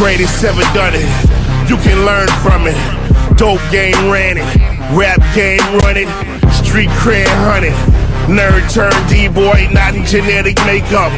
greatest ever done it. You can learn from it. Dope game ran it, rap game run it, street cred hunted. Nerd turned D-boy, not in genetic makeup.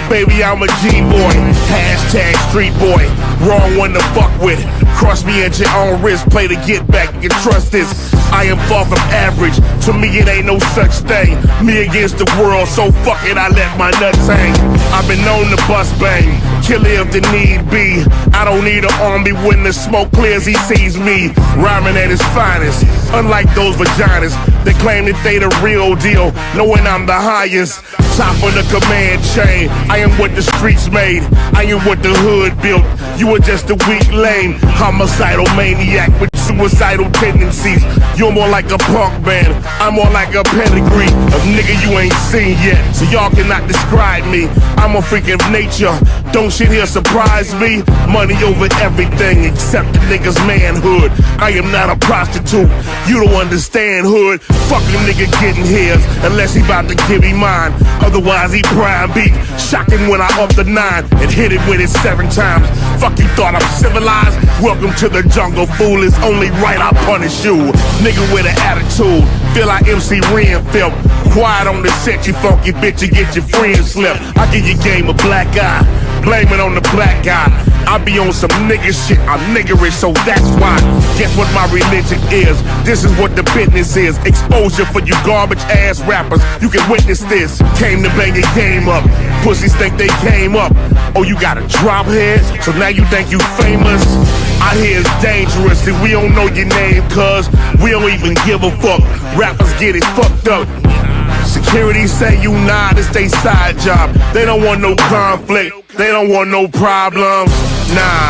Baby, I'm a G-boy, hashtag street boy. Wrong one to fuck with. Cross me at your own risk, play to get back, you can trust this. I am far from average, to me it ain't no such thing. Me against the world, so fuck it, I let my nuts hang. I've been known to bust bang, kill it if the need be. I don't need an army when the smoke clears, he sees me. Rhyming at his finest, unlike those vaginas that claim that they the real deal, knowing I'm the highest. Top of the command chain, I am what the streets made, I am what the hood built. You are just a weak lame, homicidal maniac with suicidal tendencies. You're more like a punk band, I'm more like a pedigree of nigga you ain't seen yet, so y'all cannot describe me. I'm a freak of nature, don't shit here surprise me. Money over everything except the nigga's manhood. I am not a prostitute, you don't understand hood. Fuck a nigga getting his, unless he about to give me mine. Otherwise he prime beat, shocking when I up the 9 and hit it with it 7 times. Fuck you thought I'm civilized? Welcome to the jungle, fool. It's only right I punish you. Nigga with an attitude, feel like MC Ren felt. Quiet on the set, you funky bitch, you get your friends slipped. I give your game a black eye, blame it on the black guy. I be on some nigga shit, I'm niggerish, so that's why. Guess what my religion is? This is what the business is. Exposure for you garbage ass rappers, you can witness this. Came to bang your game up, pussies think they came up. Oh, you got a drop head, so now you think you famous? I hear it's dangerous if we don't know your name, cuz we don't even give a fuck. Rappers get it fucked up. Security say you nah, this they side job. They don't want no conflict, they don't want no problems, nah.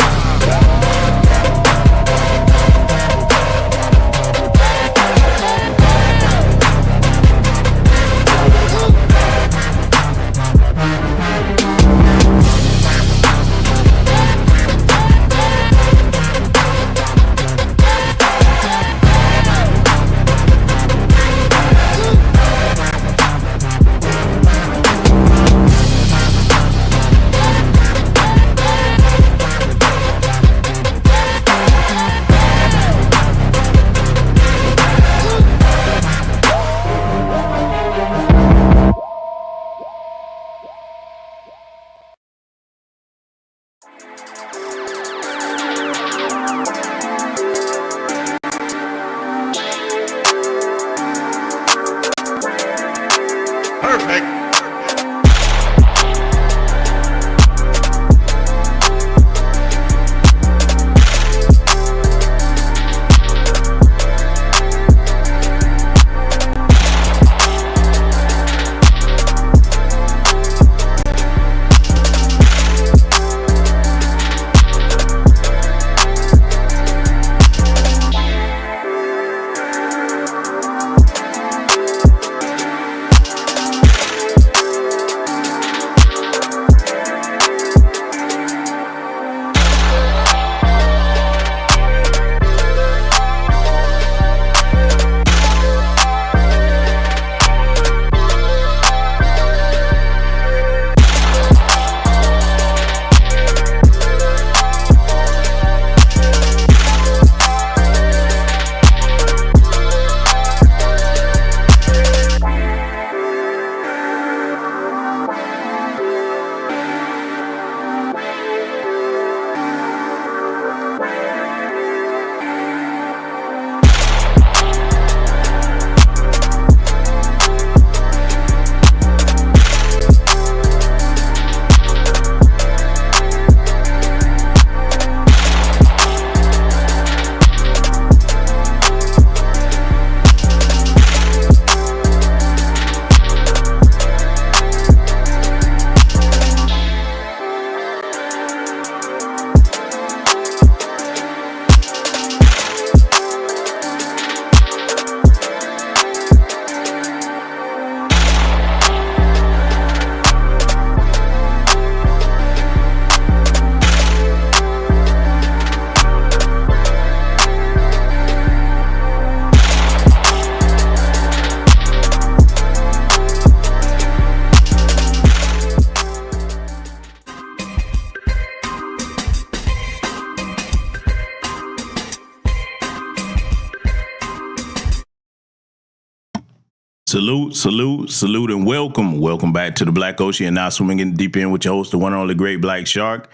Salute, and welcome. Welcome back to the Black Ocean. And now swimming in deep end with your host, the one and only Great Black Shark.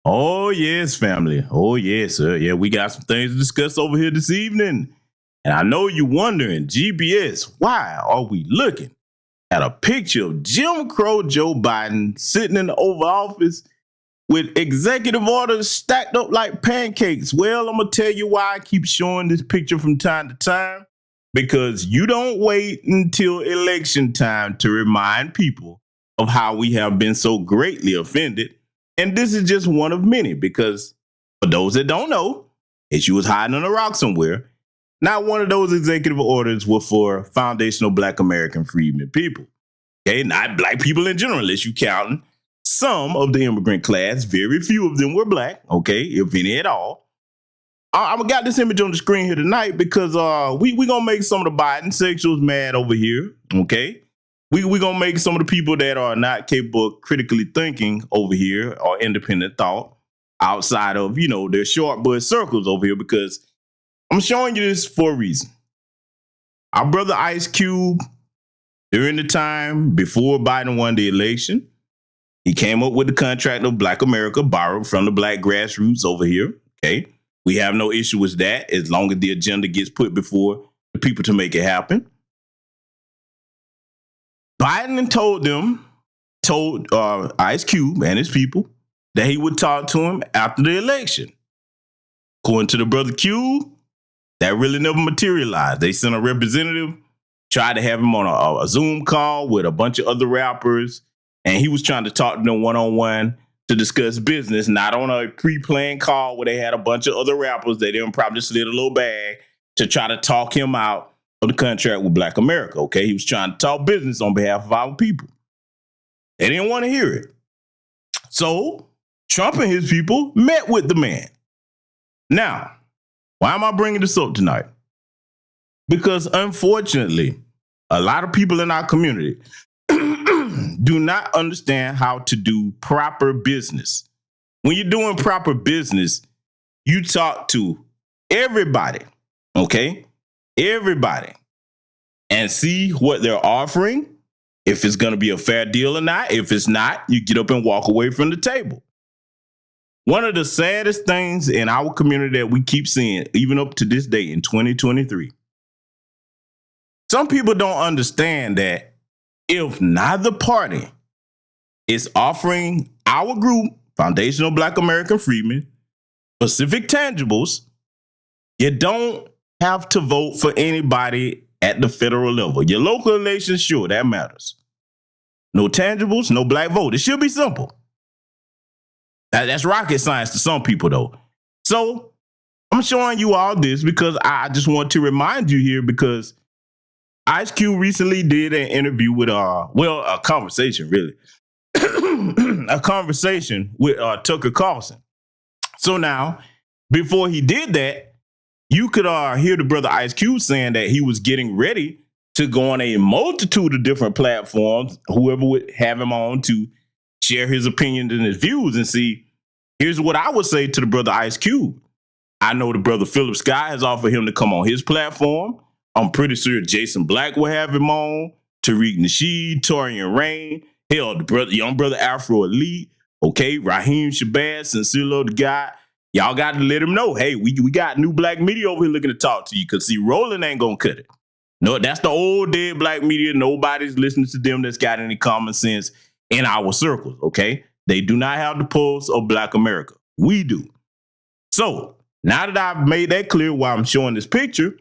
Oh, yes, family. Oh, yes, sir. Yeah, we got some things to discuss over here this evening. And I know you're wondering, GBS, why are we looking at a picture of Jim Crow Joe Biden sitting in the Oval Office with executive orders stacked up like pancakes? Well, I'm going to tell you why I keep showing this picture from time to time. Because you don't wait until election time to remind people of how we have been so greatly offended. And this is just one of many, because for those that don't know, as you was hiding on a rock somewhere, not one of those executive orders were for foundational Black American freedmen people. Okay, not Black people in general, unless you counting some of the immigrant class. Very few of them were Black, okay, if any at all. I got this image on the screen here tonight because we gonna make some of the Biden sexuals mad over here, okay? We gonna make some of the people that are not capable of critically thinking over here or independent thought outside of, their short bud circles over here, because I'm showing you this for a reason. Our brother Ice Cube, during the time before Biden won the election, he came up with the contract of Black America, borrowed from the Black grassroots over here, okay? We have no issue with that as long as the agenda gets put before the people to make it happen. Biden told Ice Cube and his people that he would talk to him after the election. According to the brother Cube, that really never materialized. They sent a representative, tried to have him on a Zoom call with a bunch of other rappers, and he was trying to talk to them one-on-one to discuss business, not on a pre-planned call where they had a bunch of other rappers that then probably slid a little bag to try to talk him out of the contract with Black America, okay? He was trying to talk business on behalf of our people. They didn't want to hear it. So Trump and his people met with the man. Now, why am I bringing this up tonight? Because unfortunately, a lot of people in our community do not understand how to do proper business. When you're doing proper business, you talk to everybody, okay? Everybody. And see what they're offering, if it's going to be a fair deal or not. If it's not, you get up and walk away from the table. One of the saddest things in our community that we keep seeing, even up to this day in 2023, some people don't understand that if neither party is offering our group, Foundational Black American Freedmen, specific tangibles, you don't have to vote for anybody at the federal level. Your local elections, sure, that matters. No tangibles, no black vote. It should be simple. That's rocket science to some people, though. So I'm showing you all this because I just want to remind you here, because Ice Cube recently did an interview with, a conversation, really. A conversation with Tucker Carlson. So now, before he did that, you could hear the brother Ice Cube saying that he was getting ready to go on a multitude of different platforms, whoever would have him on, to share his opinions and his views. And see, here's what I would say to the brother Ice Cube. I know the brother Philip Sky has offered him to come on his platform. I'm pretty sure Jason Black will have him on, Tariq Nasheed, Torian Rain, hell, the young brother Afro Elite, okay, Raheem Shabazz, Sincerely the guy. Y'all got to let him know, hey, we got new black media over here looking to talk to you, because see, Roland ain't gonna cut it. No, that's the old dead black media. Nobody's listening to them that's got any common sense in our circles, okay? They do not have the pulse of Black America. We do. So now that I've made that clear while I'm showing this picture,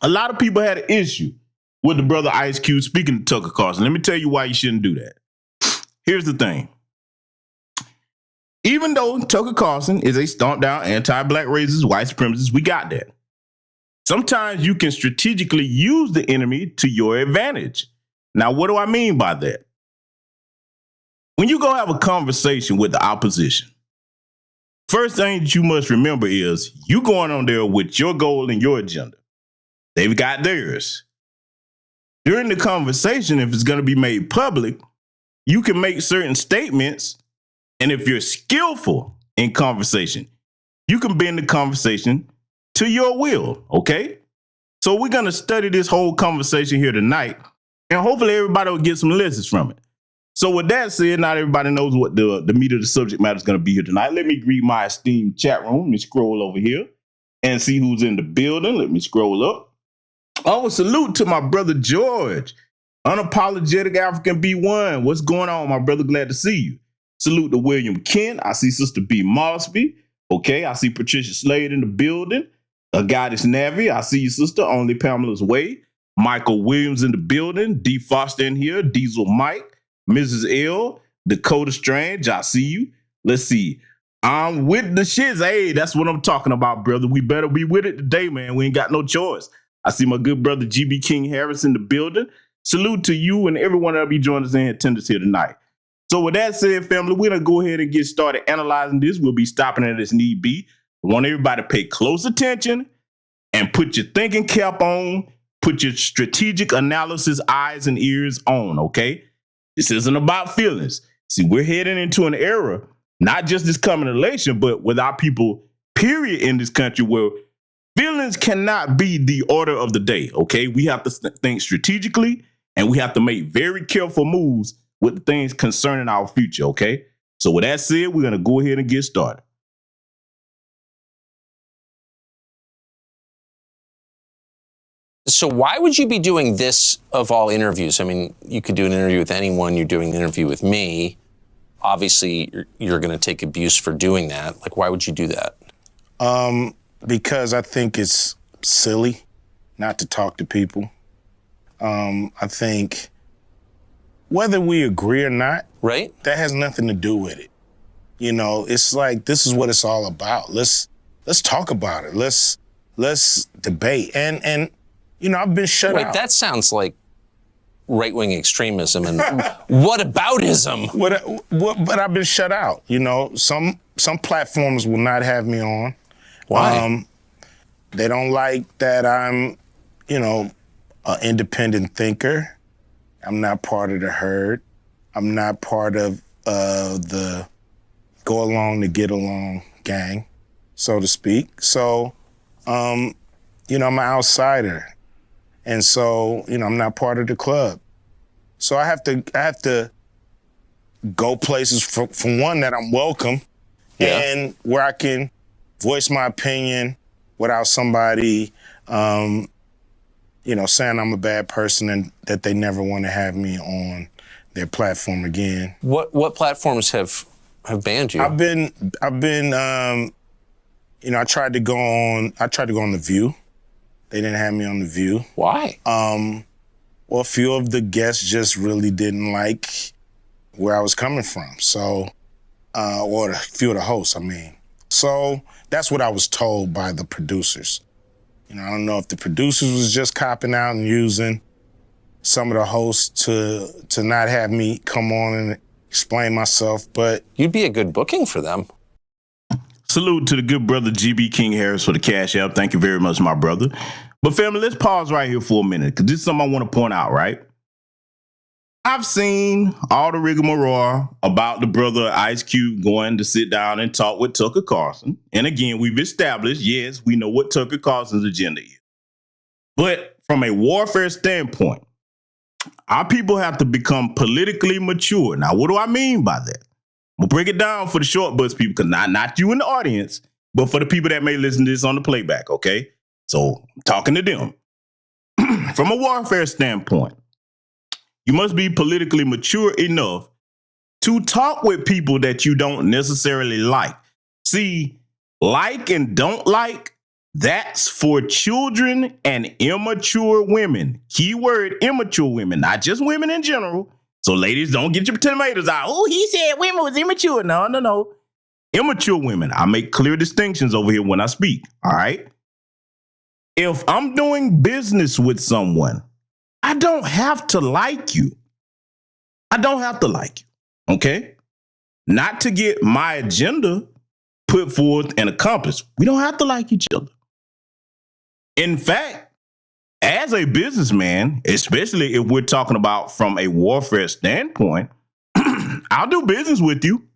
a lot of people had an issue with the brother Ice Cube speaking to Tucker Carlson. Let me tell you why you shouldn't do that. Here's the thing. Even though Tucker Carlson is a stomped down anti-black racist, white supremacist, we got that. Sometimes you can strategically use the enemy to your advantage. Now, what do I mean by that? When you go have a conversation with the opposition, first thing that you must remember is you going on there with your goal and your agenda. They've got theirs. During the conversation, if it's going to be made public, you can make certain statements. And if you're skillful in conversation, you can bend the conversation to your will, okay? So we're going to study this whole conversation here tonight, and hopefully everybody will get some lessons from it. So with that said, not everybody knows what the meat of the subject matter is going to be here tonight. Let me greet my esteemed chat room. Let me scroll over here and see who's in the building. Let me scroll up. Oh, salute to my brother George, Unapologetic African B1. What's going on, my brother? Glad to see you. Salute to William Kent. I see Sister B Mosby. Okay, I see Patricia Slade in the building. Goddess Navi. I see you, sister. Only Pamela's Way. Michael Williams in the building. D Foster in here. Diesel Mike. Mrs. L. Dakota Strange. I see you. Let's see. I'm with the shiz. Hey, that's what I'm talking about, brother. We better be with it today, man. We ain't got no choice. I see my good brother GB King Harris in the building. Salute to you and everyone that'll be joining us in attendance here tonight. So with that said, family, we're going to go ahead and get started analyzing this. We'll be stopping it as need be. I want everybody to pay close attention and put your thinking cap on. Put your strategic analysis eyes and ears on, okay? This isn't about feelings. See, we're heading into an era, not just this coming election, but with our people, period, in this country where feelings cannot be the order of the day, okay? We have to think strategically, and we have to make very careful moves with the things concerning our future, okay? So with that said, we're going to go ahead and get started. So why would you be doing this of all interviews? I mean, you could do an interview with anyone. You're doing an interview with me. Obviously, you're going to take abuse for doing that. Like, why would you do that? Because I think it's silly not to talk to people. I think whether we agree or not, right? That has nothing to do with it. You know, it's like, this is what it's all about. Let's talk about it. Let's debate. And you know, I've been shut out. Wait, that sounds like right-wing extremism and whataboutism. But I've been shut out. You know, some platforms will not have me on. Why? They don't like that I'm, you know, an independent thinker. I'm not part of the herd. I'm not part of the go along to get along gang, so to speak. So, you know, I'm an outsider. And so, you know, I'm not part of the club. So I have to go places for one, that I'm welcome, and where I can voice my opinion without somebody, you know, saying I'm a bad person and that they never want to have me on their platform again. What platforms have banned you? I've been, you know, I tried to go on The View. They didn't have me on The View. Why? Well, a few of the guests just really didn't like where I was coming from. So, or a few of the hosts, I mean. So that's what I was told by the producers. You know, I don't know if the producers was just copping out and using some of the hosts to not have me come on and explain myself, but... You'd be a good booking for them. Salute to the good brother GB King Harris for the cash app. Thank you very much, my brother. But family, let's pause right here for a minute, because this is something I want to point out, right? I've seen all the rigmarole about the brother Ice Cube going to sit down and talk with Tucker Carlson. And again, we've established, yes, we know what Tucker Carlson's agenda is. But from a warfare standpoint, our people have to become politically mature. Now, what do I mean by that? We'll break it down for the short bus people, because not you in the audience, but for the people that may listen to this on the playback, okay? So I'm talking to them. From a warfare standpoint, you must be politically mature enough to talk with people that you don't necessarily like. See, like and don't like, that's for children and immature women. Keyword immature women, not just women in general. So ladies, don't get your tomatoes out. Oh, he said women was immature. No. Immature women. I make clear distinctions over here when I speak. All right. If I'm doing business with someone, I don't have to like you. I don't have to like you. Okay. Not to get my agenda put forth and accomplished. We don't have to like each other. In fact, as a businessman, especially if we're talking about from a warfare standpoint, I'll do business with you,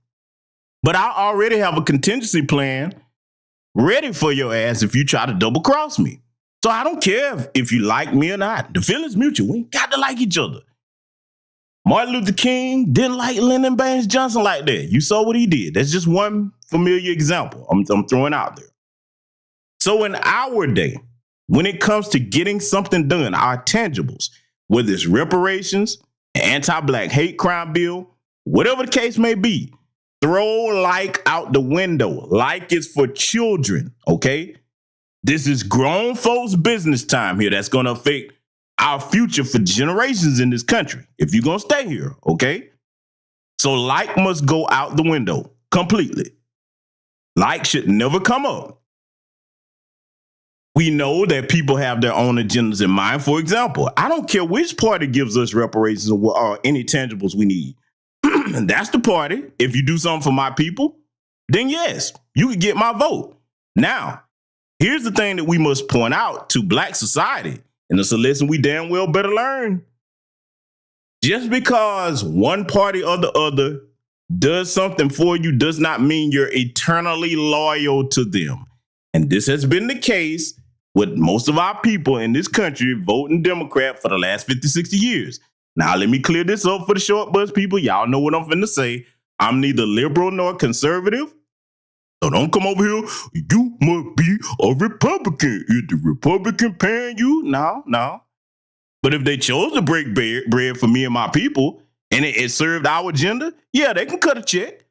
but I already have a contingency plan ready for your ass if you try to double cross me. So I don't care if you like me or not. The feeling's mutual. We ain't got to like each other. Martin Luther King didn't like Lyndon Baines Johnson like that. You saw what he did. That's just one familiar example I'm throwing out there. So in our day, when it comes to getting something done, our tangibles, whether it's reparations, an anti-black hate crime bill, whatever the case may be, throw like out the window. Like is for children, okay? This is grown folks' business time here that's going to affect our future for generations in this country if you're going to stay here, okay? So like must go out the window completely. Like should never come up. We know that people have their own agendas in mind. For example, I don't care which party gives us reparations or any tangibles we need. That's the party. If you do something for my people, then yes, you can get my vote. Now, here's the thing that we must point out to Black society, and it's a lesson we damn well better learn. Just because one party or the other does something for you does not mean you're eternally loyal to them. And this has been the case with most of our people in this country voting Democrat for the last 50, 60 years. Now, let me clear this up for the short bus people. Y'all know what I'm finna say. I'm neither liberal nor conservative. So don't come over here. You must be a Republican. Is the Republican paying you? No. But if they chose to break bread for me and my people, and it served our agenda, yeah, they can cut a check.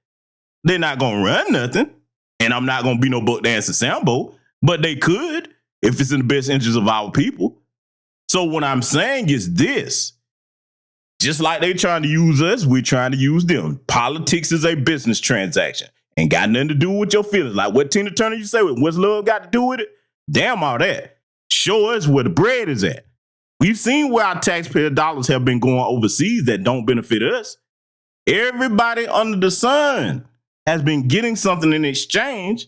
They're not going to run nothing. And I'm not going to be no buck dancing Sambo. But they could if it's in the best interest of our people. So what I'm saying is this. Just like they trying to use us, we're trying to use them. Politics is a business transaction. Ain't got nothing to do with your feelings. Like what Tina Turner you say, what's love got to do with it? Damn all that. Show us where the bread is at. We've seen where our taxpayer dollars have been going overseas that don't benefit us. Everybody under the sun has been getting something in exchange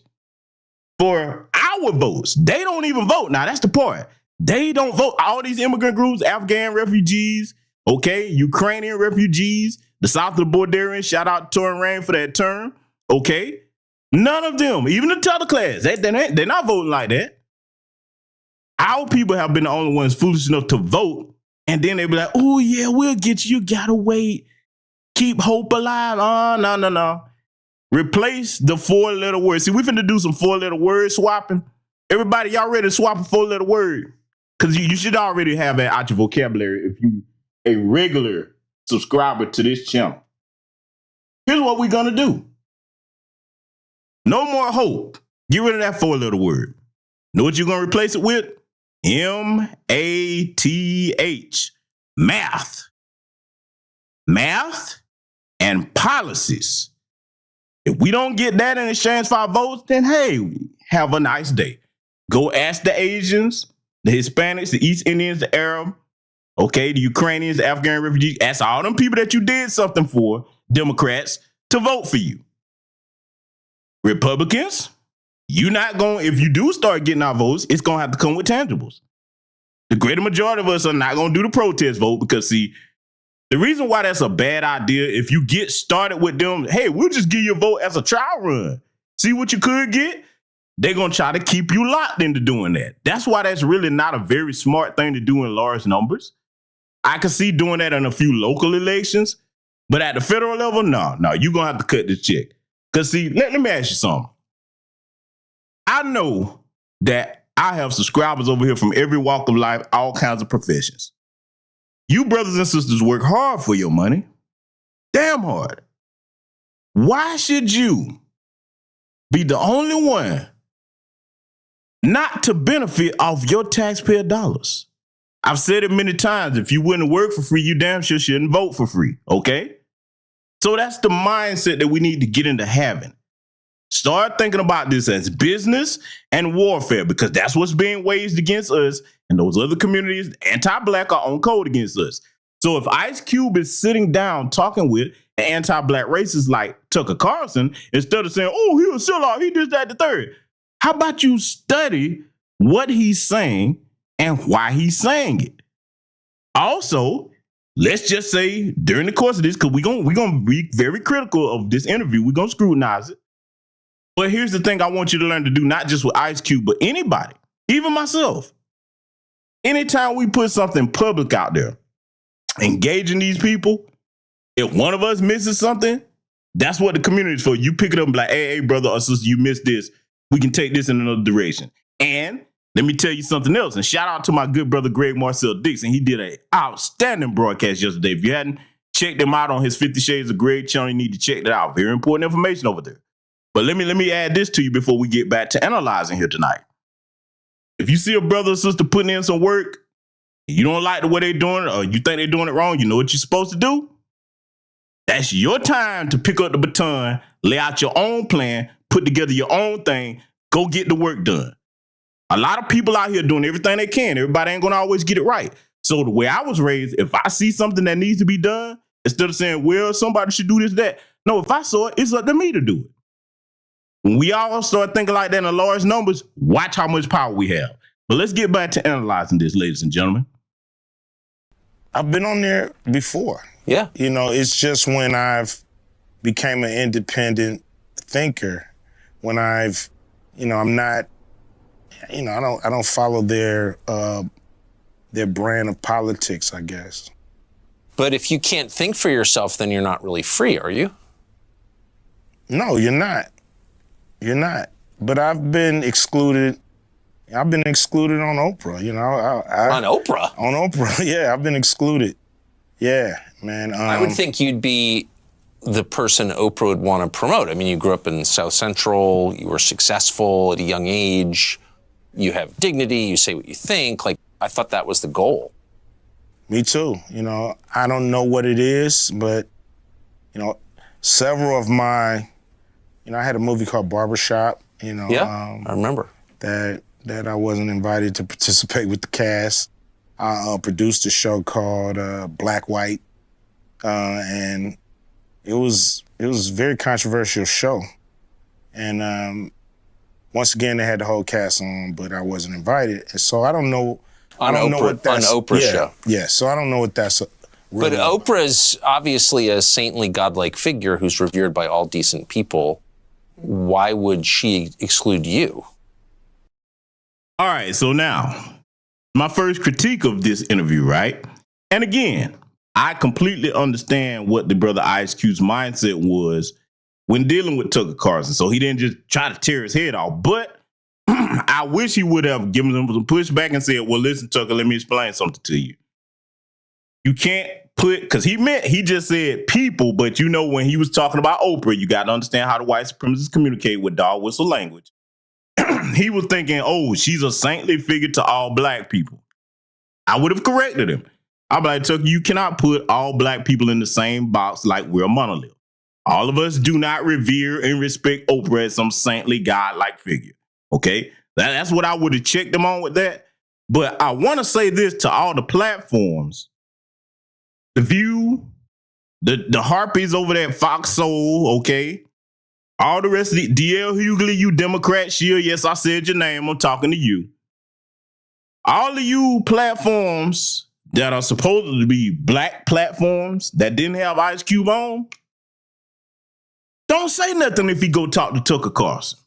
for our votes. They don't even vote. Now, that's the part. They don't vote. All these immigrant groups, Afghan refugees, okay, Ukrainian refugees, the South of the Border, shout out to Torrin Rain for that term, okay? None of them, even the Tucker class, they're not voting like that. Our people have been the only ones foolish enough to vote, and then they be like, oh, yeah, we'll get you. You gotta wait. Keep hope alive. Oh, no. Replace the 4-letter word. See, we finna do some 4-letter word swapping. Everybody, y'all ready to swap a 4-letter word? Because you should already have that out your vocabulary if you a regular subscriber to this channel. Here's what we're gonna do. No more hope. Get rid of that 4-letter word. Know what you're gonna replace it with? M-A-T-H. Math. Math and policies. If we don't get that in exchange for our votes, then hey, have a nice day. Go ask the Asians, the Hispanics, the East Indians, the Arab, okay, the Ukrainians, the Afghan refugees. Ask all them people that you did something for, Democrats, to vote for you. Republicans, you not going, if you do start getting our votes, it's going to have to come with tangibles. The greater majority of us are not going to do the protest vote because, see, the reason why that's a bad idea, if you get started with them, hey, we'll just give you a vote as a trial run. See what you could get? They're going to try to keep you locked into doing that. That's why that's really not a very smart thing to do in large numbers. I can see doing that in a few local elections, but at the federal level, no, you're going to have to cut this check. Because, see, let me ask you something. I know that I have subscribers over here from every walk of life, all kinds of professions. You brothers and sisters work hard for your money. Damn hard. Why should you be the only one not to benefit off your taxpayer dollars? I've said it many times. If you wouldn't work for free, you damn sure shouldn't vote for free, okay? So that's the mindset that we need to get into having. Start thinking about this as business and warfare, because that's what's being waged against us and those other communities, anti-black, are on code against us. So if Ice Cube is sitting down talking with an anti-black racist like Tucker Carlson, instead of saying, oh, he was a sellout, he did that, the third. How about you study what he's saying and why he's saying it? Also, let's just say during the course of this, because we're gonna be very critical of this interview, we're gonna scrutinize it. But here's the thing I want you to learn to do, not just with Ice Cube, but anybody, even myself. Anytime we put something public out there, engaging these people, if one of us misses something, that's what the community is for. You pick it up and be like, hey, brother or sister, you missed this. We can take this in another direction. And let me tell you something else. And shout out to my good brother, Greg Marcel Dixon. He did an outstanding broadcast yesterday. If you hadn't checked him out on his 50 Shades of Greg channel, you need to check that out. Very important information over there. But let me add this to you before we get back to analyzing here tonight. If you see a brother or sister putting in some work, you don't like the way they're doing it, or you think they're doing it wrong, you know what you're supposed to do? That's your time to pick up the baton, lay out your own plan, put together your own thing, go get the work done. A lot of people out here doing everything they can. Everybody ain't going to always get it right. So the way I was raised, if I see something that needs to be done, instead of saying, well, somebody should do this, that. No, if I saw it, it's up to me to do it. When we all start thinking like that in large numbers, watch how much power we have. But let's get back to analyzing this, ladies and gentlemen. I've been on there before. Yeah. You know, it's just when I've became an independent thinker, when I've, you know, I'm not, you know, I don't follow their brand of politics, I guess. But if you can't think for yourself, then you're not really free, are you? No, you're not. You're not. But I've been excluded. I've been excluded on Oprah, you know. On Oprah? On Oprah, yeah, I've been excluded. Yeah, man. I would think you'd be the person Oprah would want to promote. I mean, you grew up in South Central, you were successful at a young age, you have dignity, you say what you think. Like, I thought that was the goal. Me too. You know, I don't know what it is, but, you know, several of my, you know, I had a movie called Barbershop, you know. Yeah, I remember. That I wasn't invited to participate with the cast. I produced a show called Black White, and it was a very controversial show. And once again, they had the whole cast on, but I wasn't invited. And so I don't know. I don't know what that's on Oprah's show. Yeah, so I don't know what that's. Really but Oprah's obviously a saintly, godlike figure who's revered by all decent people. Why would she exclude you? All right, so now, my first critique of this interview, right? And again, I completely understand what the brother Ice Cube's mindset was when dealing with Tucker Carlson. So he didn't just try to tear his head off. But I wish he would have given him some pushback and said, well, listen, Tucker, let me explain something to you. You can't put, because he just said people, but you know, when he was talking about Oprah, you got to understand how the white supremacists communicate with dog whistle language. He was thinking, oh, she's a saintly figure to all black people. I would have corrected him. I'd be like, Tucker, you cannot put all black people in the same box like we're a monolith. All of us do not revere and respect Oprah as some saintly God-like figure. Okay? That's what I would have checked them on with that. But I want to say this to all the platforms. The View, the Harpies over there at Fox Soul, okay? All the rest of the DL Hughley, you Democrat, Sheila, yes, I said your name. I'm talking to you. All of you platforms that are supposed to be black platforms that didn't have Ice Cube on, don't say nothing if you go talk to Tucker Carlson.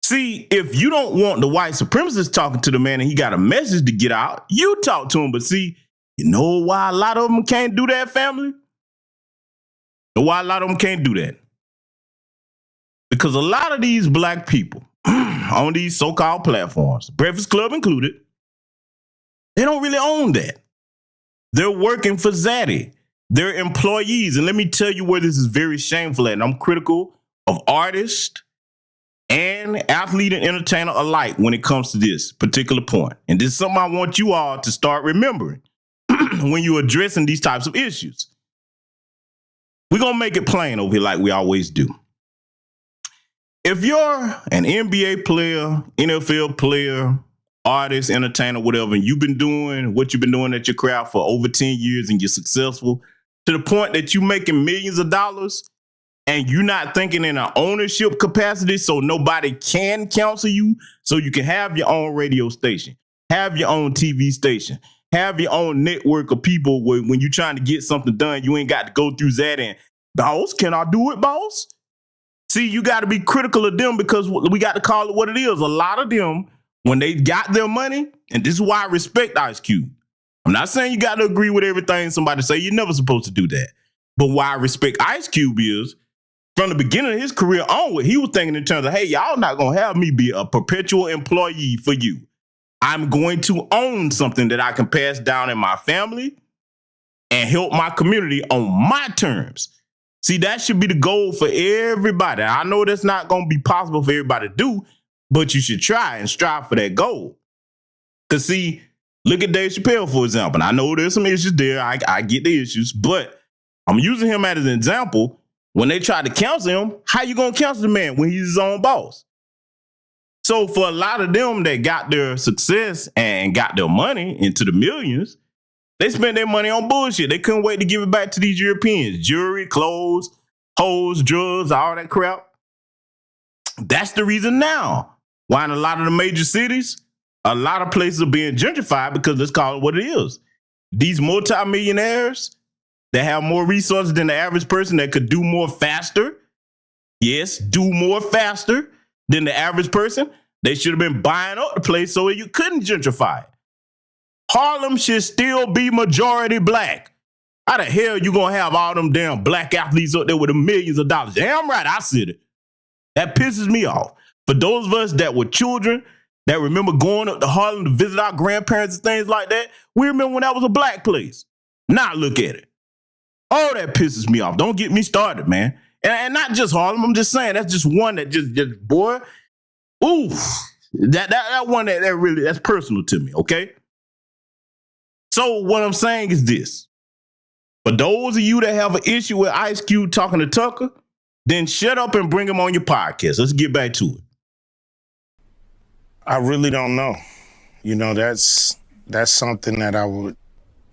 See, if you don't want the white supremacists talking to the man and he got a message to get out, you talk to him. But see, you know why a lot of them can't do that, family? You know why a lot of them can't do that? Because a lot of these black people on these so-called platforms, Breakfast Club included, they don't really own that. They're working for Zaddy. They're employees. And let me tell you where this is very shameful at. And I'm critical of artists and athlete and entertainer alike when it comes to this particular point. And this is something I want you all to start remembering when you're addressing these types of issues. We're going to make it plain over here like we always do. If you're an NBA player, NFL player, artist, entertainer, whatever, and you've been doing what you've been doing at your craft for over 10 years and you're successful to the point that you're making millions of dollars and you're not thinking in an ownership capacity so nobody can counsel you, so you can have your own radio station, have your own TV station, have your own network of people where when you're trying to get something done, you ain't got to go through that and, boss, can I do it, boss? See, you got to be critical of them because we got to call it what it is. A lot of them when they got their money, and this is why I respect Ice Cube. I'm not saying you got to agree with everything somebody say. You're never supposed to do that. But why I respect Ice Cube is, from the beginning of his career onward, he was thinking in terms of, hey, y'all not going to have me be a perpetual employee for you. I'm going to own something that I can pass down in my family and help my community on my terms. See, that should be the goal for everybody. I know that's not going to be possible for everybody to do, but you should try and strive for that goal. Because, see, look at Dave Chappelle, for example. I know there's some issues there. I get the issues, but I'm using him as an example. When they try to counsel him, how you going to counsel the man when he's his own boss? So for a lot of them that got their success and got their money into the millions, they spent their money on bullshit. They couldn't wait to give it back to these Europeans. Jewelry, clothes, hoes, drugs, all that crap. That's the reason now why in a lot of the major cities, a lot of places are being gentrified, because let's call it what it is. These multimillionaires that have more resources than the average person, that could do more faster. Yes, do more faster than the average person. They should have been buying up the place so you couldn't gentrify it. Harlem should still be majority black. How the hell you gonna have all them damn black athletes up there with the millions of dollars? Damn right, I said it. That pisses me off. For those of us that were children, that remember going up to Harlem to visit our grandparents and things like that, we remember when that was a black place. Now look at it. Oh, that pisses me off. Don't get me started, man. And not just Harlem. I'm just saying, that's just one that just boy, oof. That one that really, that's personal to me, okay? So what I'm saying is this. For those of you that have an issue with Ice Cube talking to Tucker, then shut up and bring him on your podcast. Let's get back to it. I really don't know. You know, that's something that I would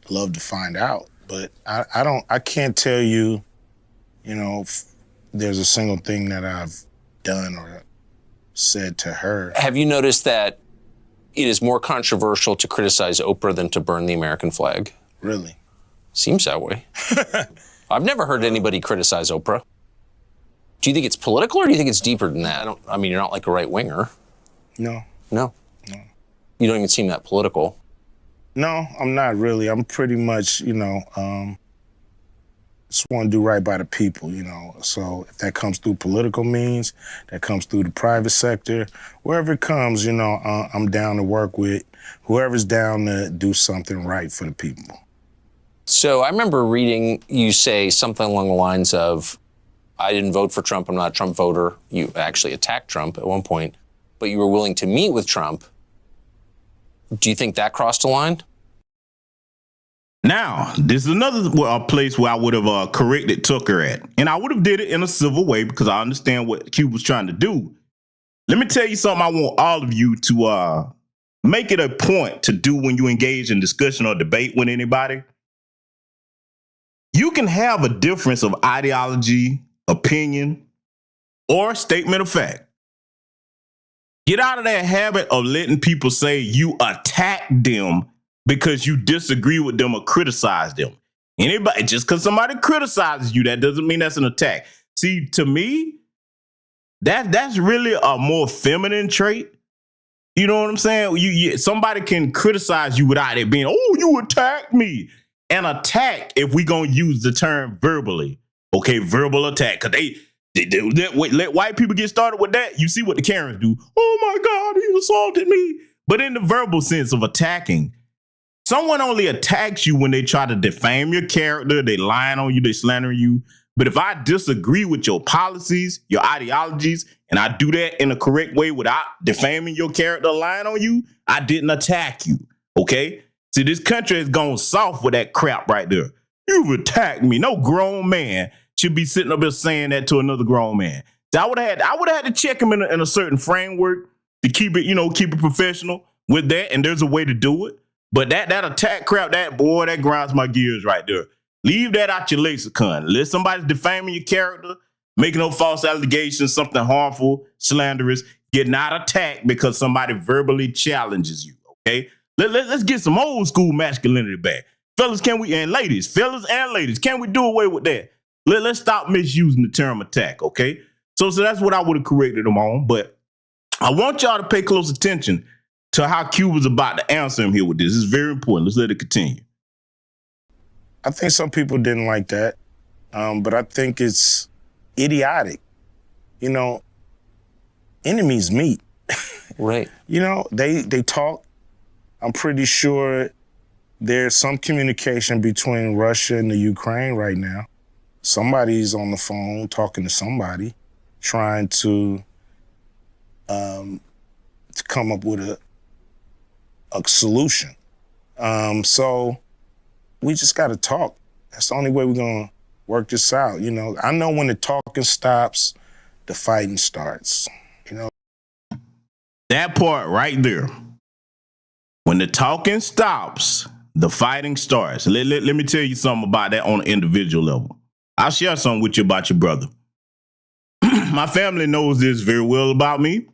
love to find out. But I can't tell you, you know, if there's a single thing that I've done or said to her. Have you noticed that it is more controversial to criticize Oprah than to burn the American flag? Really? Seems that way. I've never heard anybody criticize Oprah. Do you think it's political, or do you think it's deeper than that? I mean, you're not like a right winger. No. No. You don't even seem that political. No, I'm not really. I'm pretty much, you know, just want to do right by the people, you know. So if that comes through political means, that comes through the private sector, wherever it comes, you know, I'm down to work with whoever's down to do something right for the people. So I remember reading you say something along the lines of, I didn't vote for Trump, I'm not a Trump voter. You actually attacked Trump at one point, but you were willing to meet with Trump. Do you think that crossed a line? Now, this is another place where I would have corrected Tucker at. And I would have did it in a civil way, because I understand what Cube was trying to do. Let me tell you something I want all of you to make it a point to do when you engage in discussion or debate with anybody. You can have a difference of ideology, opinion, or statement of fact. Get out of that habit of letting people say you attack them because you disagree with them or criticize them. Anybody, just because somebody criticizes you, that doesn't mean that's an attack. See, to me, that's really a more feminine trait. You know what I'm saying? Somebody can criticize you without it being, oh, you attacked me. An attack, if we gonna use the term verbally, okay, verbal attack, because they let white people get started with that. You see what the Karens do. Oh my God, he assaulted me. But in the verbal sense of attacking, someone only attacks you when they try to defame your character, they lying on you, they slandering you. But if I disagree with your policies, your ideologies, and I do that in a correct way without defaming your character, lying on you, I didn't attack you, okay? See, this country has gone soft with that crap right there. You've attacked me. No grown man should be sitting up there saying that to another grown man. So I would have had to check him in a certain framework to keep it professional with that, and there's a way to do it. But that attack crap, that grinds my gears right there. Leave that out your lexicon. Let somebody defaming your character, making no false allegations, something harmful, slanderous, get not attacked because somebody verbally challenges you, okay? Let's get some old school masculinity back. Fellas and ladies, can we do away with that? Let's stop misusing the term attack, okay? So that's what I would have corrected them on. But I want y'all to pay close attention to how Q was about to answer him here with this. It's very important. Let's let it continue. I think some people didn't like that, but I think it's idiotic. You know, enemies meet. Right. You know, they talk. I'm pretty sure there's some communication between Russia and the Ukraine right now. Somebody's on the phone talking to somebody, trying to come up with a solution. So we just got to talk. That's the only way we're gonna work this out. You know, I know when the talking stops, the fighting starts. You know, That part right there. When the talking stops, the fighting starts. Let me tell you something about that on an individual level. I'll share something with you about your brother. My family knows this very well about me.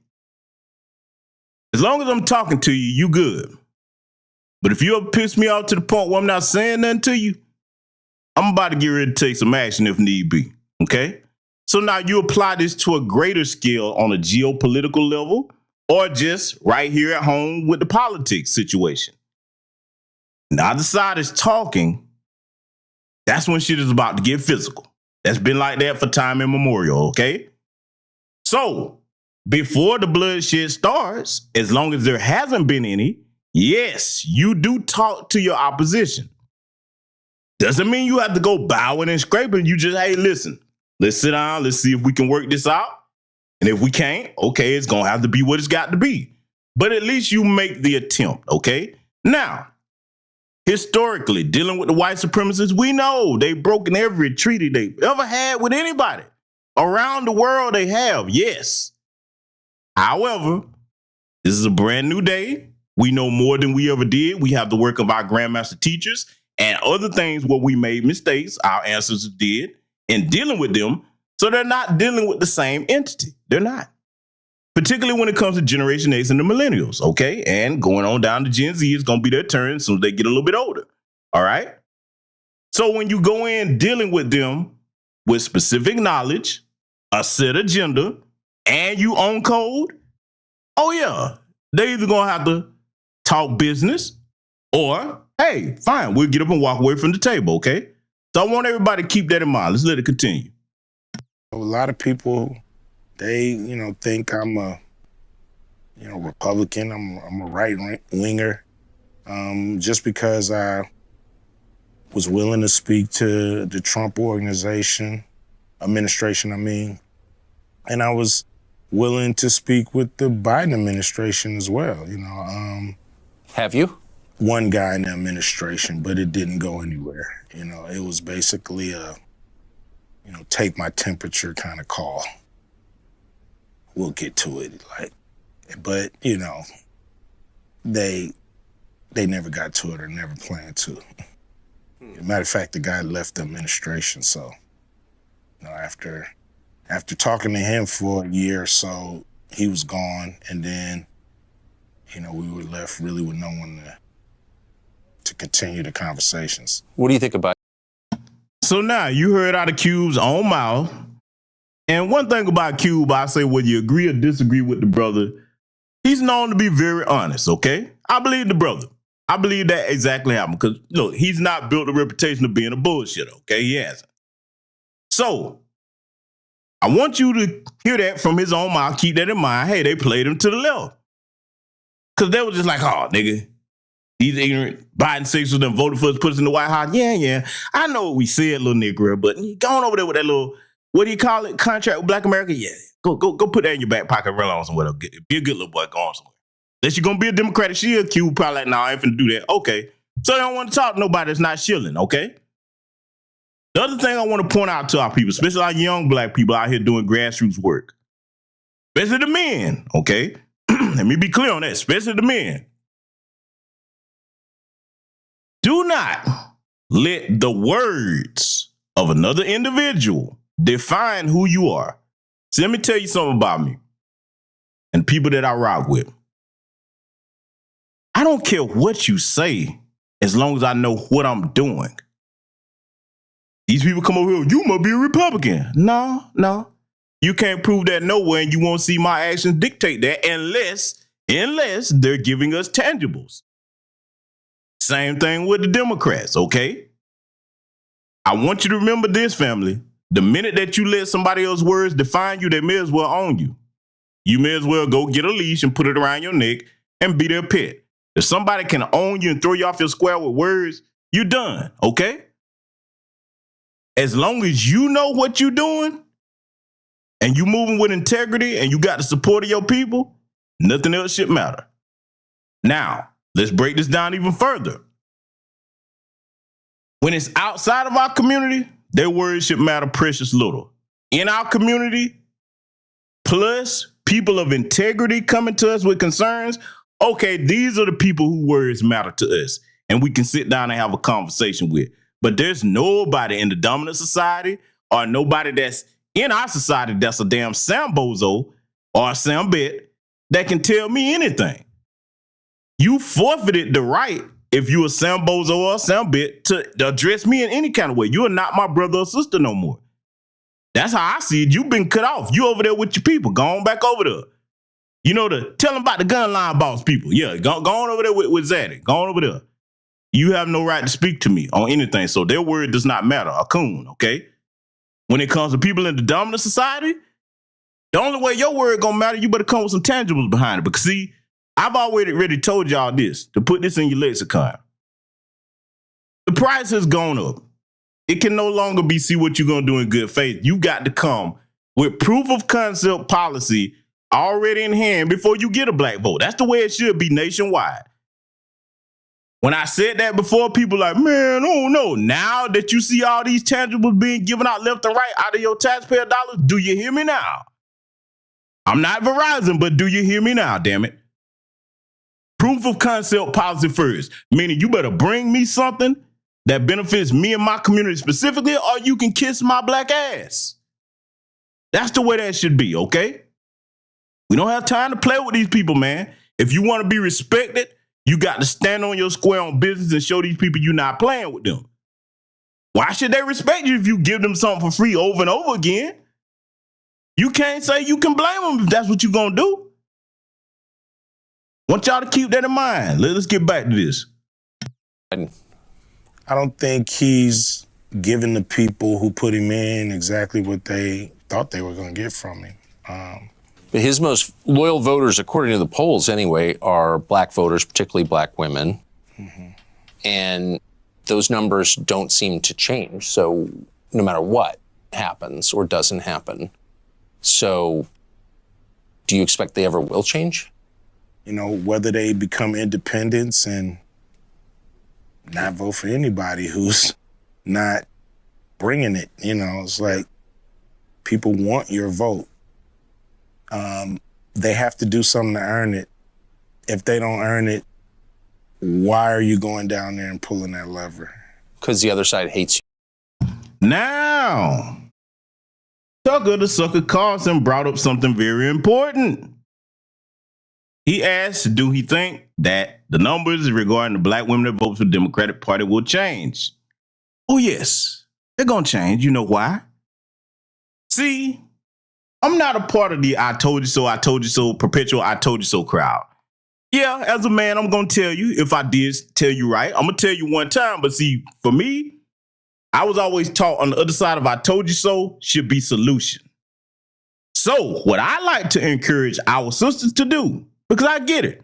As long as I'm talking to you, you good. But if you ever piss me off to the point where I'm not saying nothing to you, I'm about to get ready to take some action if need be. Okay? So now you apply this to a greater scale on a geopolitical level, or just right here at home with the politics situation. Neither side is talking. That's when shit is about to get physical. That's been like that for time immemorial, okay? So, before the bloodshed starts, as long as there hasn't been any, yes, you do talk to your opposition. Doesn't mean you have to go bowing and scraping. You just, hey, listen, let's sit down. Let's see if we can work this out. And if we can't, okay, it's going to have to be what it's got to be. But at least you make the attempt, okay? Now, historically, dealing with the white supremacists, we know they've broken every treaty they've ever had with anybody. Around the world, they have, yes. However, this is a brand new day. We know more than we ever did. We have the work of our grandmaster teachers and other things where we made mistakes, our ancestors did, in dealing with them. So they're not dealing with the same entity. They're not. Particularly when it comes to Generation X and the millennials, okay? And going on down to Gen Z, it's going to be their turn as soon as they get a little bit older, all right? So when you go in dealing with them with specific knowledge, a set agenda, and you own code, oh yeah, they either going to have to talk business or, hey, fine, we'll get up and walk away from the table, okay? So I want everybody to keep that in mind. Let's let it continue. a lot of people, they, think I'm a, Republican. I'm a right winger. Just because I was willing to speak to the Trump administration, and I was willing to speak with the Biden administration as well. Have you? One guy in the administration, but it didn't go anywhere. It was basically a, take my temperature kind of call. We'll get to it, but they never got to it or never planned to. Matter of fact, the guy left the administration, so after talking to him for a year or so, he was gone, and then we were left really with no one to continue the conversations. What do you think about? So now you heard out of Cube's own mouth. And one thing about Cube, I say whether you agree or disagree with the brother, he's known to be very honest, okay? I believe the brother. I believe that exactly happened because, look, he's not built a reputation of being a bullshitter, okay? He hasn't. So I want you to hear that from his own mouth. Keep that in mind. Hey, they played him to the left. Because they were just like, oh, nigga, these ignorant Biden sixers that voted for us, put us in the White House. Yeah. I know what we said, little nigga, but going over there with that little, what do you call it, contract with Black America? Yeah, go put that in your back pocket, run on somewhere. Be a good little boy, go on somewhere. Unless you're going to be a Democratic shield, Q, probably like, I ain't finna do that. Okay. So they don't want to talk to nobody that's not shilling, okay? The other thing I want to point out to our people, especially our young Black people out here doing grassroots work, especially the men, okay? Let me be clear on that, especially the men. Do not let the words of another individual define who you are. See, let me tell you something about me and people that I rock with. I don't care what you say as long as I know what I'm doing. These people come over here, you must be a Republican. No. You can't prove that nowhere, and you won't see my actions dictate that unless unless they're giving us tangibles. Same thing with the Democrats, okay? I want you to remember this, family. The minute that you let somebody else's words define you, they may as well own you. You may as well go get a leash and put it around your neck and be their pet. If somebody can own you and throw you off your square with words, you're done, okay? As long as you know what you're doing and you moving with integrity and you got the support of your people, nothing else should matter. Now, let's break this down even further. When it's outside of our community, their words should matter precious little. In our community, plus people of integrity coming to us with concerns, okay, these are the people whose words matter to us and we can sit down and have a conversation with. But there's nobody in the dominant society or nobody that's in our society that's a damn Sambozo or a Sambet that can tell me anything. You forfeited the right, if you a Sambozo or a Sambet, to address me in any kind of way. You are not my brother or sister no more. That's how I see it. You've been cut off. You over there with your people. Go on back over there. You know, tell them about the gun line boss people. Yeah, go on over there with Zaddy. Go on over there. You have no right to speak to me on anything, so their word does not matter. A coon, okay? When it comes to people in the dominant society, the only way your word gonna matter, you better come with some tangibles behind it. Because see, I've already told y'all this, to put this in your lexicon. The price has gone up. It can no longer be see what you're gonna do in good faith. You got to come with proof of concept policy already in hand before you get a black vote. That's the way it should be nationwide. When I said that before, people like, man, oh no. Now that you see all these tangibles being given out left and right out of your taxpayer dollars, do you hear me now? I'm not Verizon, but do you hear me now, damn it? Proof of concept policy first, meaning you better bring me something that benefits me and my community specifically, or you can kiss my black ass. That's the way that should be, okay? We don't have time to play with these people, man. If you want to be respected, you got to stand on your square on business and show these people you're not playing with them. Why should they respect you if you give them something for free over and over again? You can't say you can blame them if that's what you're going to do. Want y'all to keep that in mind. Let's get back to this. I don't think he's giving the people who put him in exactly what they thought they were going to get from him. But his most loyal voters, according to the polls anyway, are black voters, particularly black women. Mm-hmm. And those numbers don't seem to change. So no matter what happens or doesn't happen. So do you expect they ever will change? You know, whether they become independents and not vote for anybody who's not bringing it. You know, it's like people want your vote. They have to do something to earn it. If they don't earn it, why are you going down there and pulling that lever? Because the other side hates you. Now, Tucker Carlson brought up something very important. He asked, do he think that the numbers regarding the black women that vote for the Democratic Party will change? Oh, yes, they're going to change. You know why? See, I'm not a part of the I told you so, perpetual I told you so crowd. Yeah, as a man, I'm going to tell you, if I did tell you right, I'm going to tell you one time. But see, for me, I was always taught on the other side of I told you so should be solution. So what I like to encourage our sisters to do, because I get it,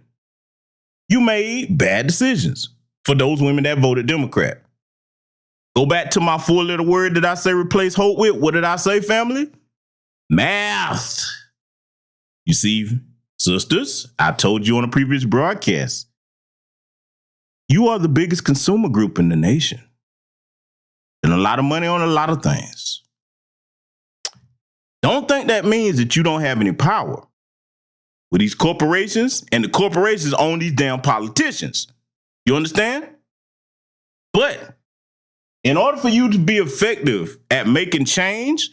you made bad decisions for those women that voted Democrat. Go back to my 4-letter word that I say replace hope with. What did I say, family? Math. You see, sisters, I told you on a previous broadcast, you are the biggest consumer group in the nation. And a lot of money on a lot of things. Don't think that means that you don't have any power with these corporations, and the corporations own these damn politicians. You understand? But in order for you to be effective at making change,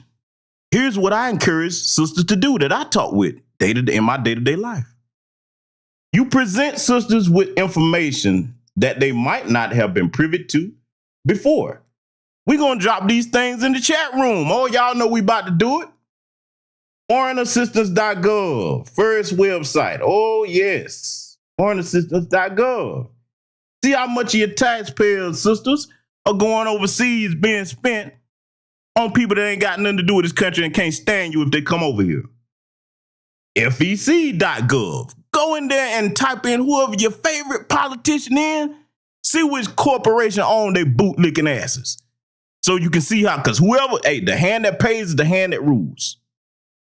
here's what I encourage sisters to do that I talk with in my day-to-day life. You present sisters with information that they might not have been privy to before. We're going to drop these things in the chat room. Oh, y'all know we about to do it. Foreignassistance.gov, first website. Oh, yes. Foreignassistance.gov. See how much of your taxpayers, sisters, are going overseas being spent on people that ain't got nothing to do with this country and can't stand you if they come over here. FEC.gov. Go in there and type in whoever your favorite politician is. See which corporation own they bootlicking asses. So you can see how, because whoever, the hand that pays is the hand that rules.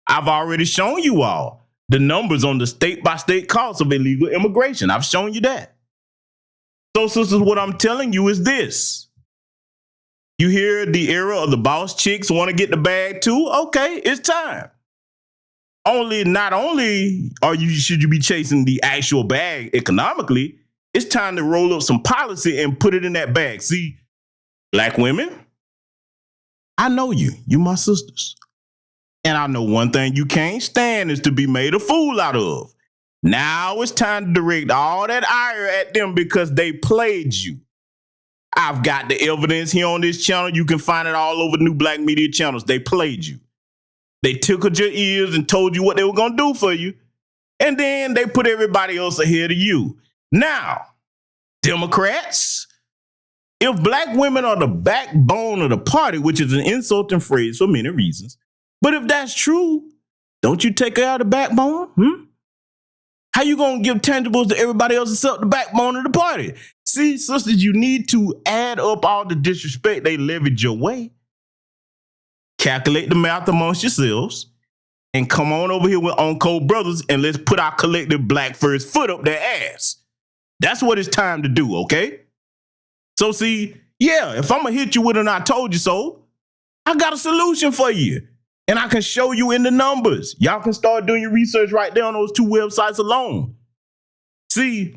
I've already shown you all the numbers on the state-by-state cost of illegal immigration. I've shown you that. So, sisters, what I'm telling you is this. You hear the era of the boss chicks want to get the bag too? Okay, it's time. Not only should you be chasing the actual bag economically, it's time to roll up some policy and put it in that bag. See, black women, I know you. You my sisters. And I know one thing you can't stand is to be made a fool out of. Now it's time to direct all that ire at them because they played you. I've got the evidence here on this channel. You can find it all over new black media channels. They played you. They tickled your ears and told you what they were going to do for you. And then they put everybody else ahead of you. Now, Democrats, if black women are the backbone of the party, which is an insulting phrase for many reasons, but if that's true, don't you take out the backbone? How you going to give tangibles to everybody else except the backbone of the party? See, sisters, you need to add up all the disrespect they levied your way. Calculate the math amongst yourselves and come on over here with Uncle Brothers and let's put our collective black first foot up their ass. That's what it's time to do, okay? So see, yeah, if I'm going to hit you with an I told you so, I got a solution for you. And I can show you in the numbers. Y'all can start doing your research right there on those two websites alone. See,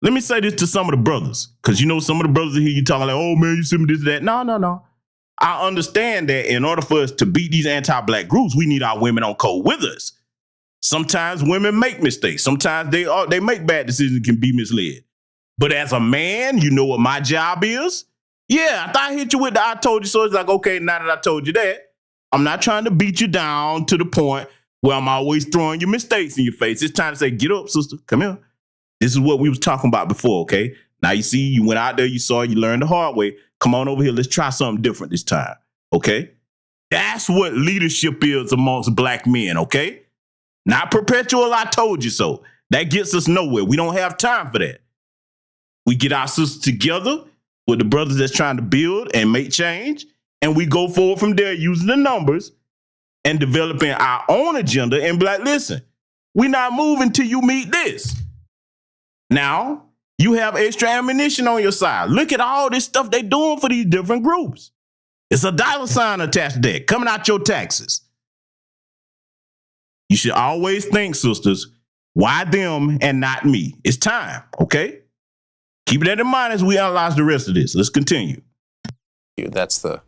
let me say this to some of the brothers, because you know some of the brothers hear you talking like, oh man, you send me this, that. No. I understand that in order for us to beat these anti-black groups, we need our women on code with us. Sometimes women make mistakes. Sometimes they make bad decisions and can be misled. But as a man, you know what my job is? Yeah, if I hit you with the I told you so, it's like, okay, now that I told you that, I'm not trying to beat you down to the point where I'm always throwing your mistakes in your face. It's time to say, get up, sister. Come here. This is what we was talking about before, okay? Now you see, you went out there, you saw, you learned the hard way. Come on over here. Let's try something different this time, okay? That's what leadership is amongst black men, okay? Not perpetual I told you so. That gets us nowhere. We don't have time for that. We get our sisters together with the brothers that's trying to build and make change, and we go forward from there using the numbers and developing our own agenda and be like, listen, we're not moving till you meet this. Now, you have extra ammunition on your side. Look at all this stuff they're doing for these different groups. It's a dollar sign attached to that, coming out your taxes. You should always think, sisters, why them and not me? It's time, okay? Keep that in mind as we analyze the rest of this. Let's continue. That's the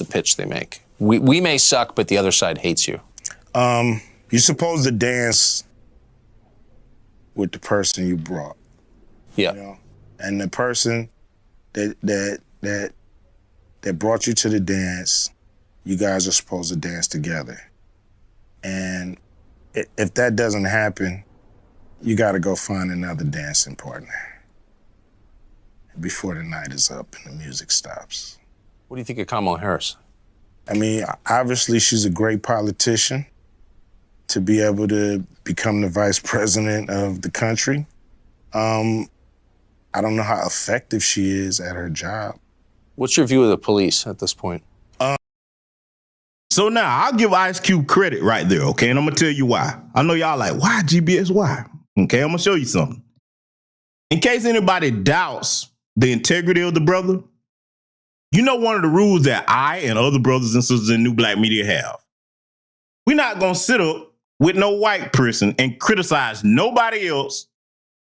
pitch they make. We may suck, but the other side hates you. You're supposed to dance with the person you brought. Yeah. You know? And the person that brought you to the dance, you guys are supposed to dance together. And if that doesn't happen, you got to go find another dancing partner before the night is up and the music stops. What do you think of Kamala Harris? I mean, obviously she's a great politician to be able to become the vice president of the country. I don't know how effective she is at her job. What's your view of the police at this point? So now I'll give Ice Cube credit right there, okay? And I'm gonna tell you why. I know y'all like, why GBS, why? Okay, I'm gonna show you something. In case anybody doubts the integrity of the brother, you know one of the rules that I and other brothers and sisters in New Black Media have. We're not gonna sit up with no white person and criticize nobody else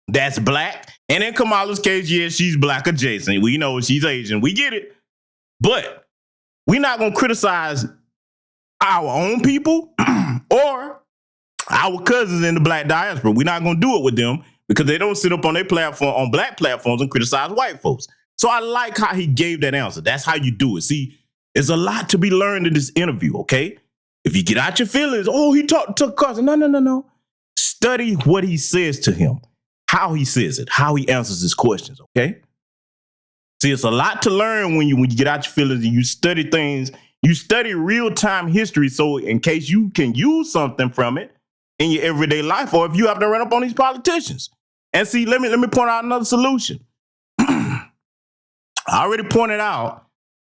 that's black. And in Kamala's case, yes, she's black adjacent. We know she's Asian. We get it. But we're not gonna criticize our own people or our cousins in the black diaspora. We're not going to do it with them because they don't sit up on their platform, on black platforms, and criticize white folks. So I like how he gave that answer. That's how you do it. See, there's a lot to be learned in this interview, okay? If you get out your feelings, oh, he talked to Tucker Carlson. No. Study what he says to him, how he says it, how he answers his questions, okay? See, it's a lot to learn when you get out your feelings and you study things. You study real-time history, so in case you can use something from it in your everyday life, or if you have to run up on these politicians. And see, let me point out another solution. I already pointed out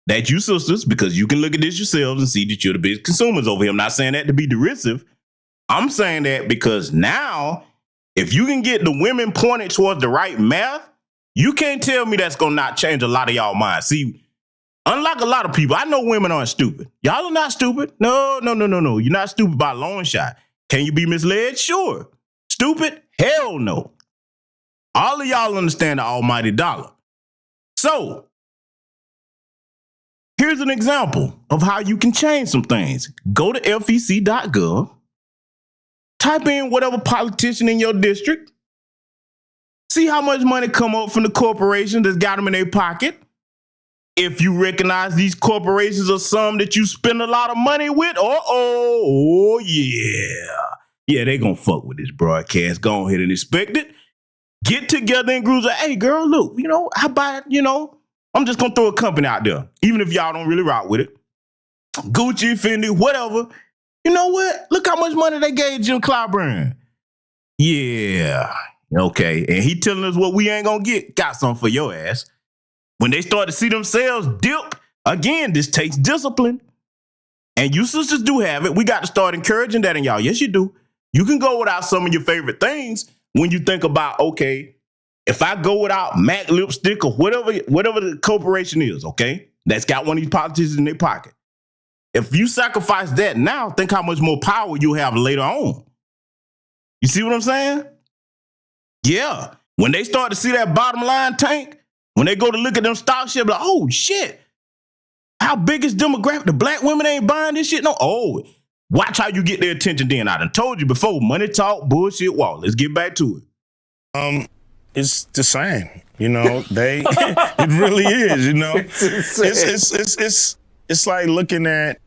that you sisters, because you can look at this yourselves and see that you're the biggest consumers over here. I'm not saying that to be derisive. I'm saying that because now, if you can get the women pointed towards the right math, you can't tell me that's going to not change a lot of y'all minds. See, unlike a lot of people, I know women aren't stupid. Y'all are not stupid. No. You're not stupid by a long shot. Can you be misled? Sure. Stupid? Hell no. All of y'all understand the almighty dollar. So, here's an example of how you can change some things. Go to fec.gov, type in whatever politician in your district, see how much money come up from the corporation that's got them in their pocket. If you recognize these corporations are some that you spend a lot of money with, oh yeah. Yeah, they gonna fuck with this broadcast. Go ahead and inspect it. Get together in groups like, hey, girl, look, how about, I'm just going to throw a company out there, even if y'all don't really rock with it. Gucci, Fendi, whatever. You know what? Look how much money they gave Jim Clyburn. Yeah. Okay. And he telling us what we ain't going to get. Got something for your ass. When they start to see themselves dip, again, this takes discipline. And you sisters do have it. We got to start encouraging that in y'all. Yes, you do. You can go without some of your favorite things when you think about, okay, if I go without MAC lipstick or whatever the corporation is, okay, that's got one of these politicians in their pocket. If you sacrifice that now, think how much more power you'll have later on. You see what I'm saying? Yeah. When they start to see that bottom line tank, when they go to look at them stock shit, like, oh shit, how big is demographic? The black women ain't buying this shit? No. Oh, watch how you get their attention then. I done told you before, money talk, bullshit walk. Let's get back to it. It's the same, they, it really is, it's like looking at,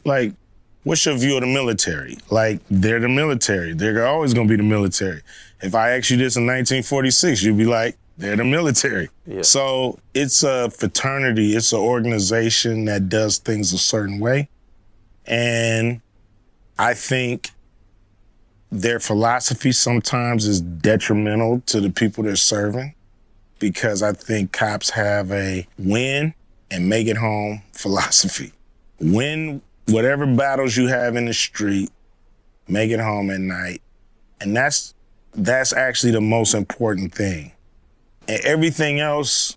like, what's your view of the military? Like, they're the military. They're always going to be the military. If I asked you this in 1946, you'd be like, they're the military. Yeah. So it's a fraternity. It's an organization that does things a certain way. And I think their philosophy sometimes is detrimental to the people they're serving, because I think cops have a win and make it home philosophy. Win whatever battles you have in the street, make it home at night. And that's actually the most important thing. And everything else,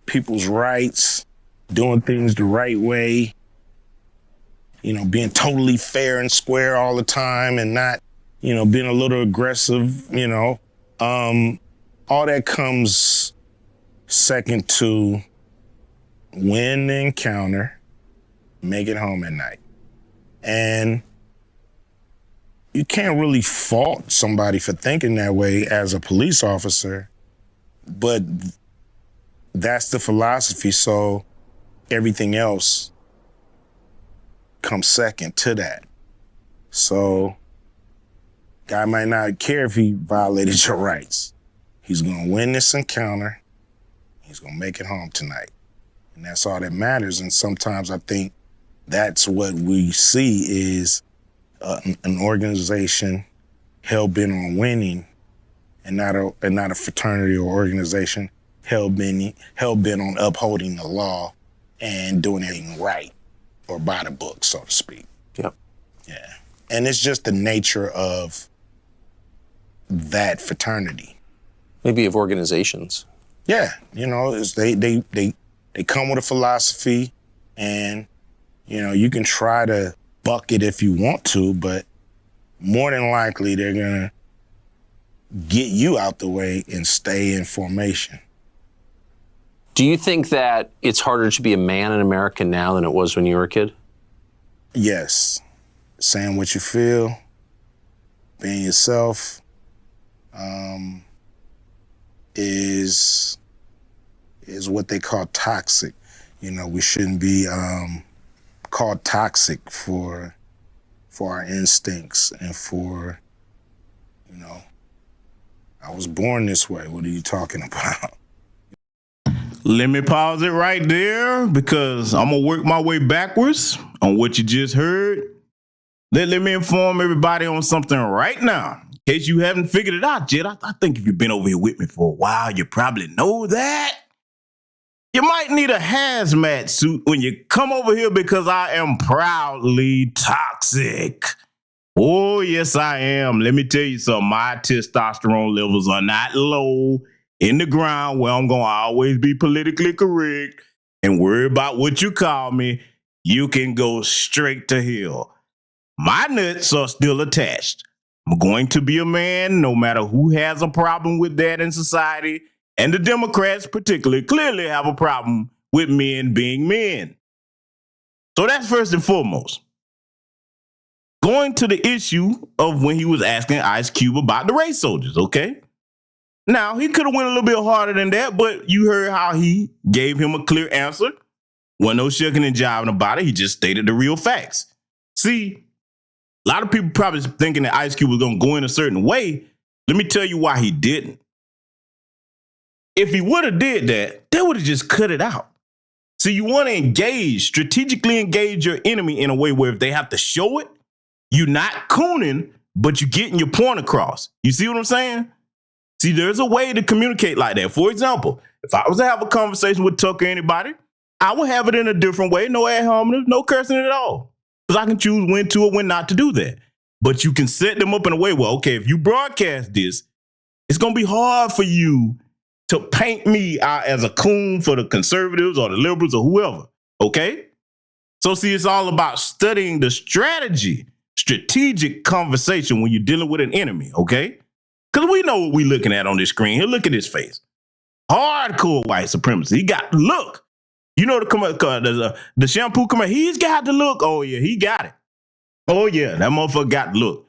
people's rights, doing things the right way, being totally fair and square all the time and not, being a little aggressive, all that comes second to win the encounter, make it home at night. And you can't really fault somebody for thinking that way as a police officer, but that's the philosophy. So everything else comes second to that. So guy might not care if he violated your rights. He's gonna win this encounter. He's gonna make it home tonight. And that's all that matters. And sometimes I think that's what we see is an organization hell-bent on winning and not a fraternity or organization hell-bent on upholding the law and doing everything right or by the book, so to speak. Yep. Yeah. And it's just the nature of that fraternity. Maybe of organizations. Yeah. It's they come with a philosophy, and, you can try to buck it if you want to, but more than likely they're gonna get you out the way and stay in formation. Do you think that it's harder to be a man in America now than it was when you were a kid? Yes. Saying what you feel, being yourself, is what they call toxic. We shouldn't be called toxic for for our instincts and for, you know, I was born this way. What are you talking about? Let me pause it right there because I'm going to work my way backwards on what you just heard. Let me inform everybody on something right now. In case you haven't figured it out yet, I think if you've been over here with me for a while, you probably know that. You might need a hazmat suit when you come over here because I am proudly toxic. Oh, yes, I am. Let me tell you something. My testosterone levels are not low in the ground where I'm going to always be politically correct and worry about what you call me. You can go straight to hell. My nuts are still attached. I'm going to be a man no matter who has a problem with that in society. And the Democrats particularly clearly have a problem with men being men. So that's first and foremost. Going to the issue of when he was asking Ice Cube about the race soldiers, okay? Now, he could have went a little bit harder than that, but you heard how he gave him a clear answer. Wasn't no shucking and jiving about it. He just stated the real facts. See, a lot of people probably thinking that Ice Cube was going to go in a certain way. Let me tell you why he didn't. If he would have did that, they would have just cut it out. So you want to strategically engage your enemy in a way where if they have to show it, you're not cooning, but you're getting your point across. You see what I'm saying? See, there's a way to communicate like that. For example, if I was to have a conversation with Tucker or anybody, I would have it in a different way. No ad hominem, no cursing at all. Because I can choose when to or when not to do that. But you can set them up in a way where, okay, if you broadcast this, it's going to be hard for you to paint me out as a coon for the conservatives or the liberals or whoever, okay? So see, it's all about studying the strategic conversation when you're dealing with an enemy, okay? Because we know what we're looking at on this screen. Here, look at his face. Hardcore white supremacy. He got the look. You know the shampoo commercial, he's got the look. Oh, yeah, he got it. Oh, yeah, that motherfucker got the look.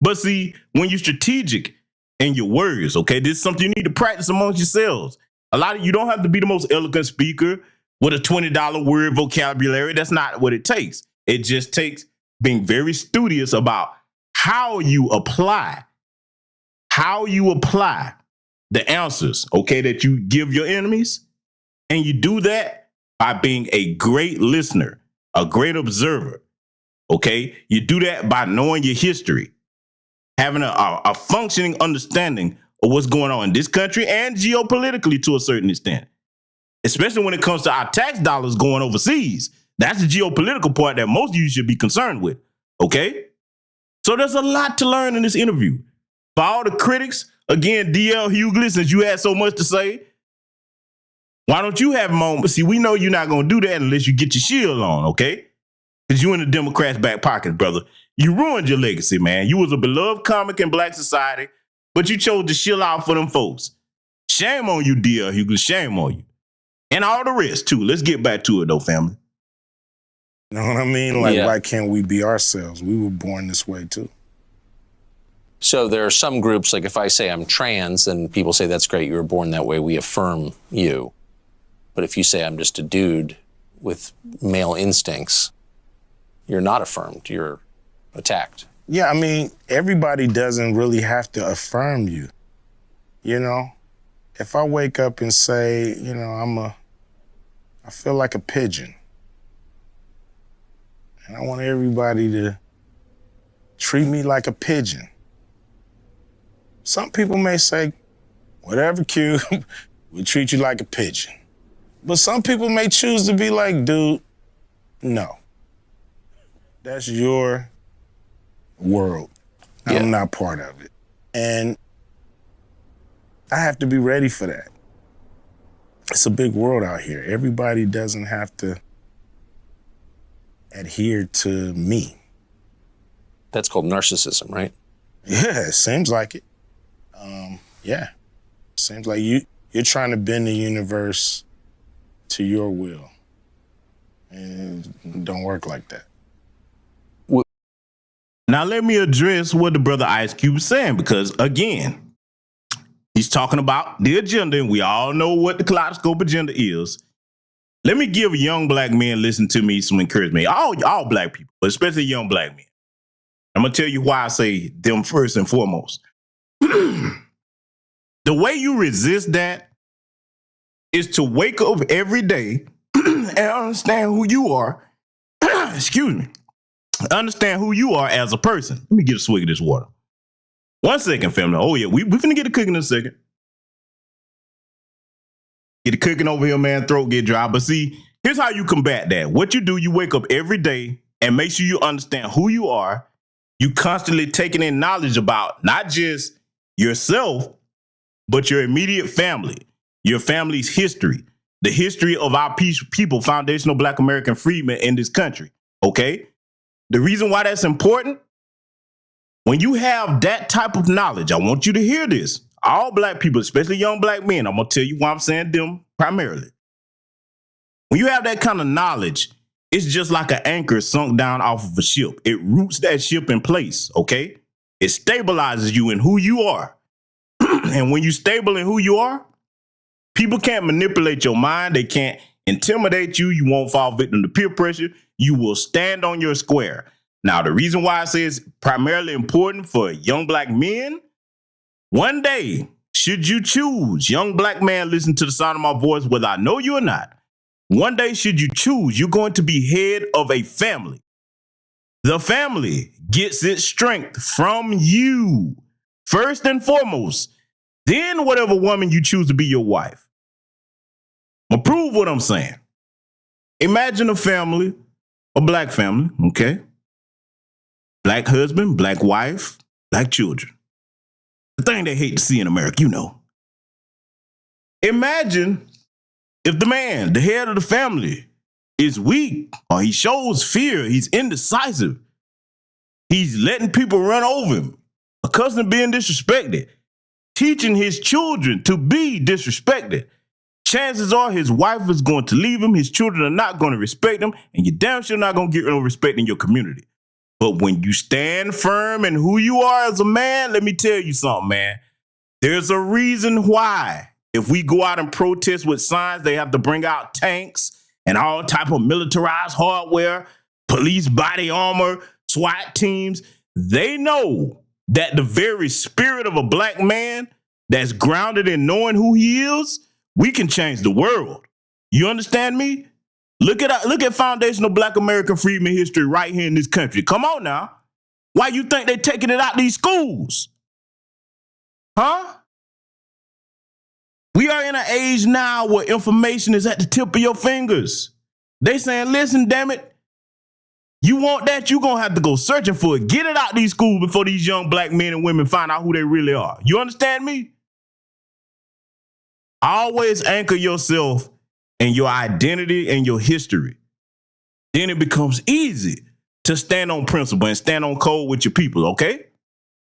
But see, when you're strategic in your words, okay, this is something you need to practice amongst yourselves. You don't have to be the most eloquent speaker with a $20 word vocabulary. That's not what it takes. It just takes being very studious about how you apply the answers, okay, that you give your enemies. And you do that by being a great listener, a great observer, okay? You do that by knowing your history, having a functioning understanding of what's going on in this country and geopolitically to a certain extent, especially when it comes to our tax dollars going overseas. That's the geopolitical part that most of you should be concerned with, okay? So there's a lot to learn in this interview. For all the critics, again, DL Hughley, since you had so much to say, why don't you have a moment? See, we know you're not going to do that unless you get your shield on, okay? Because you in the Democrats' back pocket, brother. You ruined your legacy, man. You was a beloved comic in black society, but you chose to shield out for them folks. Shame on you, DL Hughley. Shame on you. And all the rest, too. Let's get back to it, though, family. You know what I mean? Why can't we be ourselves? We were born this way, too. So there are some groups, like if I say I'm trans, then people say, that's great, you were born that way, we affirm you. But if you say I'm just a dude with male instincts, you're not affirmed, you're attacked. Yeah, I mean, everybody doesn't really have to affirm you. You know, if I wake up and say, you know, I feel like a pigeon. And I want everybody to treat me like a pigeon. Some people may say, whatever, Q, we treat you like a pigeon. But some people may choose to be like, dude, no. That's your world. Yeah. I'm not part of it. And I have to be ready for that. It's a big world out here. Everybody doesn't have to adhere to me. That's called narcissism, right? Yeah, it seems like it. Yeah, seems like you're trying to bend the universe to your will. And it don't work like that. Now let me address what the brother Ice Cube is saying, because again, he's talking about the agenda, and we all know what the kaleidoscope agenda is. Let me give young black men listen to me some encouragement. All black people, but especially young black men. I'm going to tell you why I say them first and foremost. The way you resist that is to wake up every day and understand who you are. Excuse me. Understand who you are as a person. Let me get a swig of this water. 1 second, family. Oh, yeah, we finna get it cooking in a second. Get it cooking over here, man. Throat get dry. But see, here's how you combat that. What you do, you wake up every day and make sure you understand who you are. You constantly taking in knowledge about not just yourself, but your immediate family, your family's history, the history of our people, foundational Black American freedmen in this country. Okay? The reason why that's important, when you have that type of knowledge, I want you to hear this. All Black people, especially young Black men, I'm going to tell you why I'm saying them primarily. When you have that kind of knowledge, it's just like an anchor sunk down off of a ship. It roots that ship in place, okay? It stabilizes you in who you are. And when you're stable in who you are, people can't manipulate your mind. They can't intimidate you. You won't fall victim to peer pressure. You will stand on your square. Now, the reason why I say it's primarily important for young Black men, one day, should you choose, young Black man, listen to the sound of my voice, whether I know you or not, one day, should you choose, you're going to be head of a family. The family gets its strength from you, first and foremost. Then whatever woman you choose to be your wife. Prove what I'm saying. Imagine a family, a Black family, okay? Black husband, Black wife, Black children. The thing they hate to see in America, you know. Imagine if the man, the head of the family, is weak or he shows fear, he's indecisive, he's letting people run over him, accustomed to being disrespected, teaching his children to be disrespected, chances are his wife is going to leave him, his children are not going to respect him, and you're damn sure not going to get no respect in your community. But when you stand firm in who you are as a man, let me tell you something, man. There's a reason why. If we go out and protest with signs, they have to bring out tanks and all type of militarized hardware, police body armor, SWAT teams. They know that the very spirit of a Black man that's grounded in knowing who he is, we can change the world. You understand me? Look at foundational Black American freedmen history right here in this country. Come on now. Why you think they taking it out these schools? Huh? We are in an age now where information is at the tip of your fingers. They saying, listen, damn it, you want that, you're going to have to go searching for it. Get it out these schools before these young Black men and women find out who they really are. You understand me? Always anchor yourself in your identity and your history. Then it becomes easy to stand on principle and stand on code with your people, okay?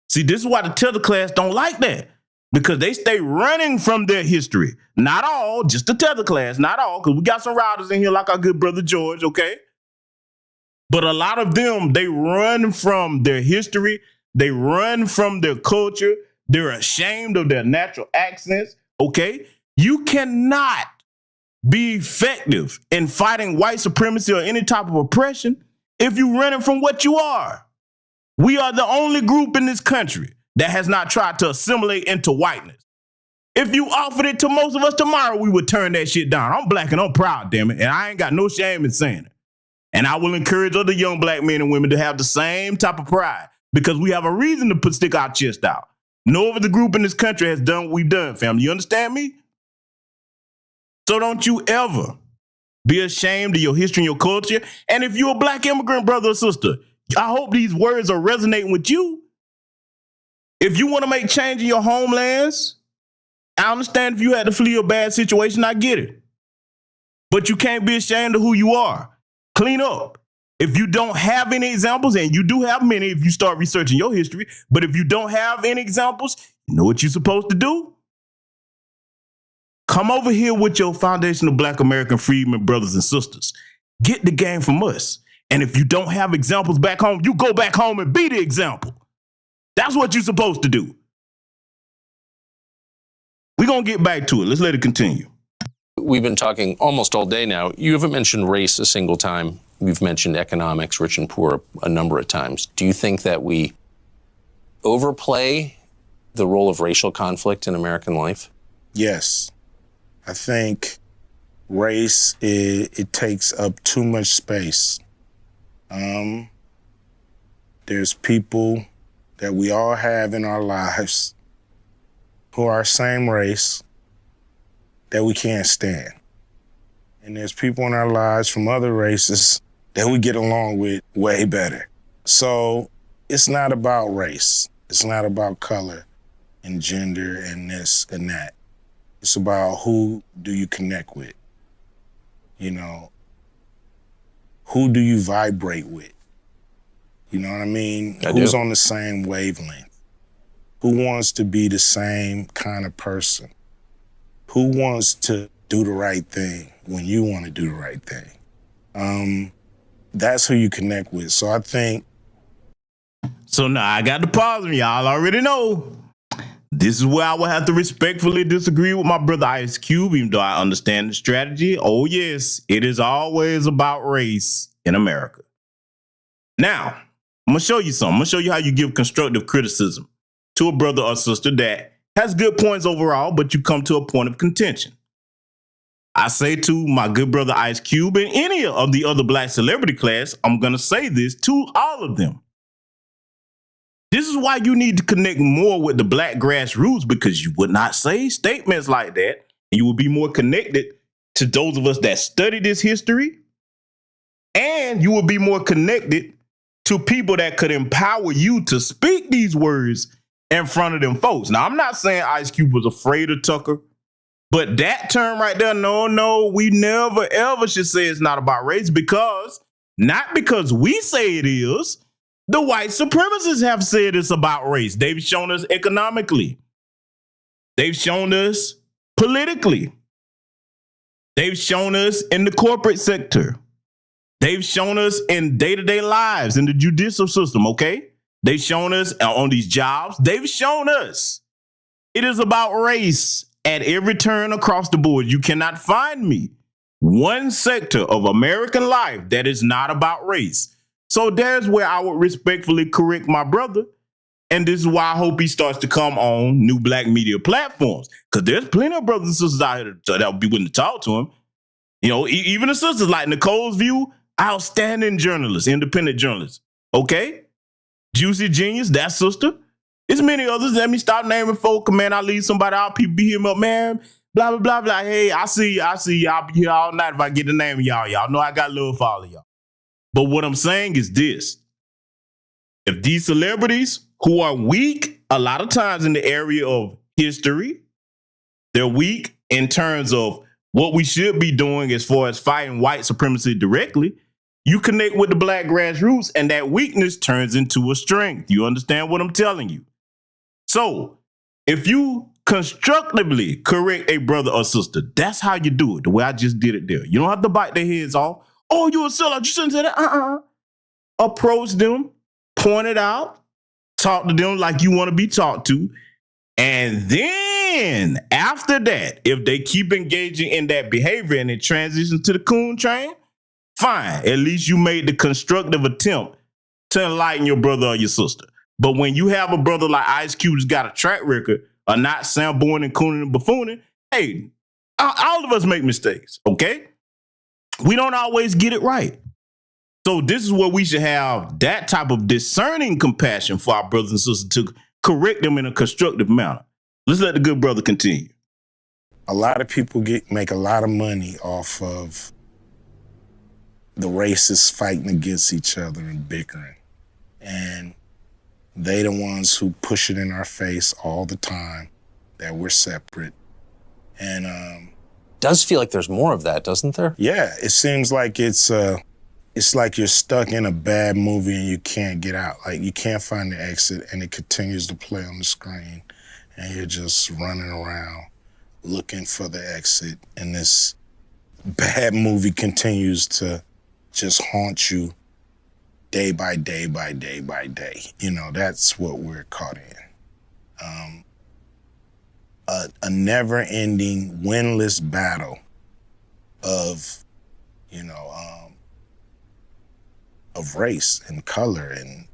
See, this is why the tether class don't like that. Because they stay running from their history. Not all, just the tether class, not all, because we got some riders in here like our good brother George, okay? But a lot of them, they run from their history. They run from their culture. They're ashamed of their natural accents, okay? You cannot be effective in fighting white supremacy or any type of oppression if you're running from what you are. We are the only group in this country that has not tried to assimilate into whiteness. If you offered it to most of us tomorrow, we would turn that shit down. I'm Black and I'm proud, damn it, and I ain't got no shame in saying it. And I will encourage other young Black men and women to have the same type of pride because we have a reason to stick our chest out. No other group in this country has done what we've done, family. You understand me? So don't you ever be ashamed of your history and your culture. And if you're a Black immigrant brother or sister, I hope these words are resonating with you. If you want to make change in your homelands, I understand if you had to flee a bad situation, I get it. But you can't be ashamed of who you are. Clean up. If you don't have any examples, and you do have many if you start researching your history, but if you don't have any examples, you know what you're supposed to do? Come over here with your foundational Black American freedmen brothers and sisters. Get the game from us. And if you don't have examples back home, you go back home and be the example. That's what you're supposed to do. We're going to get back to it. Let's let it continue. We've been talking almost all day now. You haven't mentioned race a single time We've mentioned economics, rich and poor, a number of times. Do you think that we overplay the role of racial conflict in American life? Yes. I think race, it takes up too much space. There's people that we all have in our lives who are same race that we can't stand. And there's people in our lives from other races that we get along with way better. So it's not about race. It's not about color and gender and this and that. It's about who do you connect with? You know, who do you vibrate with? You know what I mean? Who's on the same wavelength? Who wants to be the same kind of person? Who wants to do the right thing when you want to do the right thing? That's who you connect with. So I think. So now I got to pause me. Y'all already know. This is where I will have to respectfully disagree with my brother Ice Cube, even though I understand the strategy. Oh, yes, it is always about race in America. Now, I'm going to show you something. I'm going to show you how you give constructive criticism to a brother or sister that has good points overall, but you come to a point of contention. I say to my good brother Ice Cube and any of the other black celebrity class, I'm going to say this to all of them. This is why you need to connect more with the black grassroots, because you would not say statements like that. And you will be more connected to those of us that study this history. And you will be more connected to people that could empower you to speak these words in front of them folks. Now, I'm not saying Ice Cube was afraid of Tucker, but that term right there, no, we never, ever should say it's not about race, because not because we say it is. The white supremacists have said it's about race. They've shown us economically. They've shown us politically. They've shown us in the corporate sector. They've shown us in day-to-day lives in the judicial system, okay? They've shown us on these jobs. They've shown us it is about race at every turn across the board. You cannot find me one sector of American life that is not about race. So there's where I would respectfully correct my brother. And this is why I hope he starts to come on new black media platforms, because there's plenty of brothers and sisters out here that will be willing to talk to him. You know, even the sisters like Nicole's View, outstanding journalists, independent journalists. Okay? Juicy Genius, that sister. There's many others. Let me stop naming folk. Man, I leave somebody out. People beat him up, man. Blah, blah, blah, blah. Hey, I see. I'll be here all night if I get the name of y'all. Y'all know I got love for all of y'all. But what I'm saying is this. If these celebrities who are weak a lot of times in the area of history, they're weak in terms of what we should be doing as far as fighting white supremacy directly, you connect with the black grassroots and that weakness turns into a strength. You understand what I'm telling you? So if you constructively correct a brother or sister, that's how you do it, the way I just did it there. You don't have to bite their heads off. Oh, you're a sellout. You shouldn't say that. Approach them, point it out, talk to them like you want to be talked to. And then after that, if they keep engaging in that behavior and it transitions to the coon train, fine. At least you made the constructive attempt to enlighten your brother or your sister. But when you have a brother like Ice Cube who's got a track record of not samboing and cooning and buffooning, hey, all of us make mistakes, okay? We don't always get it right. So this is where we should have that type of discerning compassion for our brothers and sisters to correct them in a constructive manner. Let's let the good brother continue. A lot of people make a lot of money off of the racists fighting against each other and bickering. And they the ones who push it in our face all the time that we're separate. And does feel like there's more of that, doesn't there? Yeah, it seems like it's like you're stuck in a bad movie and you can't get out. Like you can't find the exit and it continues to play on the screen and you're just running around looking for the exit, and this bad movie continues to just haunt you day by day by day by day. You know, that's what we're caught in. A never-ending, winless battle of, of race and color, and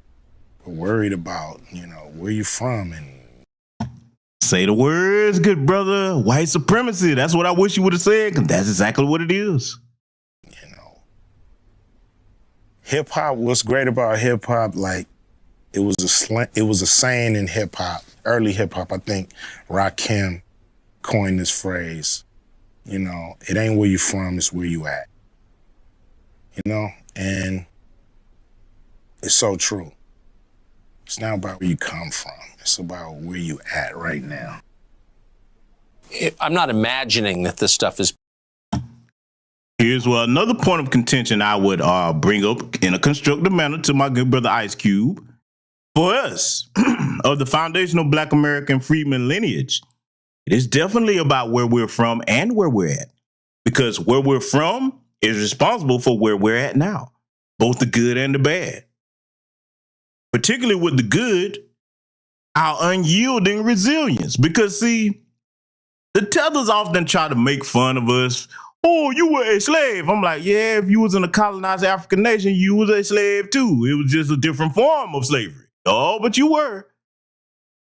we're worried about, where you from, and Say the words, good brother. White supremacy. That's what I wish you would have said, because that's exactly what it is. Hip hop. What's great about hip hop? Like, it was a saying in hip hop, early hip hop. I think Rakim coined this phrase. It ain't where you from, it's where you at. And it's so true. It's not about where you come from. It's about where you at right now. I'm not imagining that this stuff is. Here's another point of contention I would bring up in a constructive manner to my good brother Ice Cube. For us, of the foundational Black American freedman lineage, it is definitely about where we're from and where we're at. Because where we're from is responsible for where we're at now, both the good and the bad. Particularly with the good, our unyielding resilience. Because, see, the tethers often try to make fun of us. Oh, you were a slave. I'm like, yeah, if you was in a colonized African nation, you was a slave too. It was just a different form of slavery. Oh, but you were.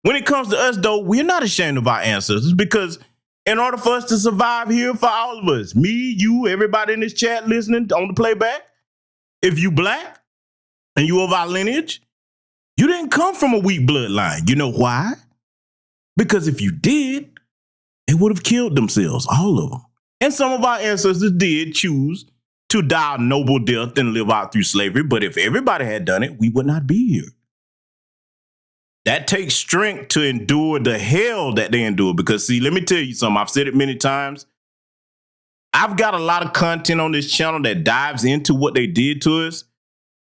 When it comes to us, though, we're not ashamed of our ancestors, because in order for us to survive here, for all of us, me, you, everybody in this chat listening on the playback, if you Black and you of our lineage, you didn't come from a weak bloodline. You know why? Because if you did, they would have killed themselves, all of them. And some of our ancestors did choose to die a noble death and live out through slavery. But if everybody had done it, we would not be here. That takes strength to endure the hell that they endure. Because, see, let me tell you something. I've said it many times. I've got a lot of content on this channel that dives into what they did to us.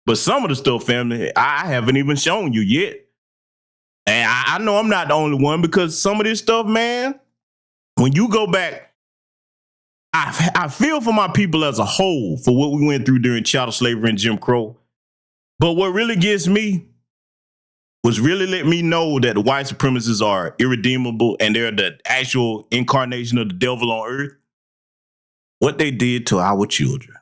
But some of the stuff, family, I haven't even shown you yet. And I know I'm not the only one, because some of this stuff, man, when you go back, I feel for my people as a whole for what we went through during chattel slavery and Jim Crow. But what really gets me was really let me know that the white supremacists are irredeemable and they're the actual incarnation of the devil on earth. What they did to our children.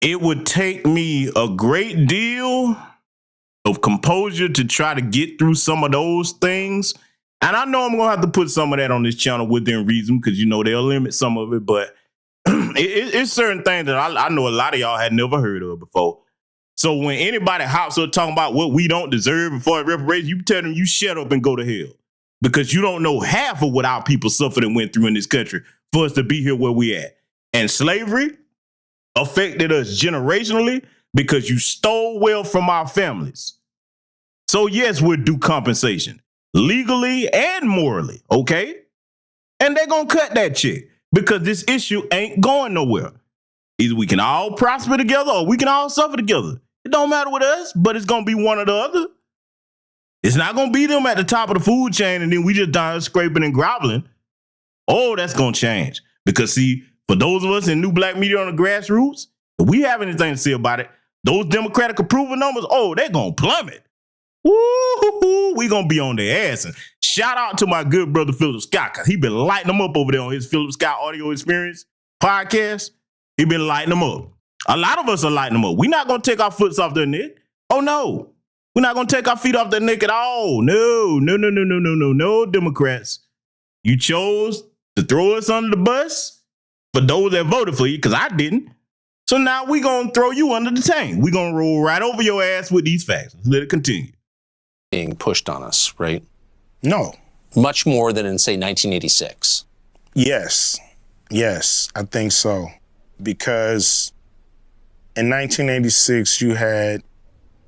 It would take me a great deal of composure to try to get through some of those things. And I know I'm going to have to put some of that on this channel within reason, because, they'll limit some of it. But it's certain things that I know a lot of y'all had never heard of before. So when anybody hops up talking about what we don't deserve before reparations, you tell them you shut up and go to hell, because you don't know half of what our people suffered and went through in this country for us to be here where we at. And slavery affected us generationally because you stole wealth from our families. So yes, we're due compensation, legally and morally, okay? And they're going to cut that check, because this issue ain't going nowhere. Either we can all prosper together or we can all suffer together. It don't matter with us, but it's going to be one or the other. It's not going to be them at the top of the food chain and then we just down scraping and groveling. Oh, that's going to change. Because, see, for those of us in new Black media on the grassroots, if we have anything to say about it, those Democratic approval numbers, oh, they're going to plummet. Woo-hoo-hoo, we going to be on their ass. And shout out to my good brother Philip Scott, because he been lighting them up over there on his Philip Scott Audio Experience podcast. He been lighting them up. A lot of us are lighting them up. We're not going to take our foots off their neck. Oh, no. We're not going to take our feet off their neck at all. No, Democrats. You chose to throw us under the bus for those that voted for you, because I didn't. So now we're going to throw you under the tank. We're going to roll right over your ass with these facts. Let it continue. Being pushed on us, right? No. Much more than in, say, 1986. Yes, I think so. Because in 1986, you had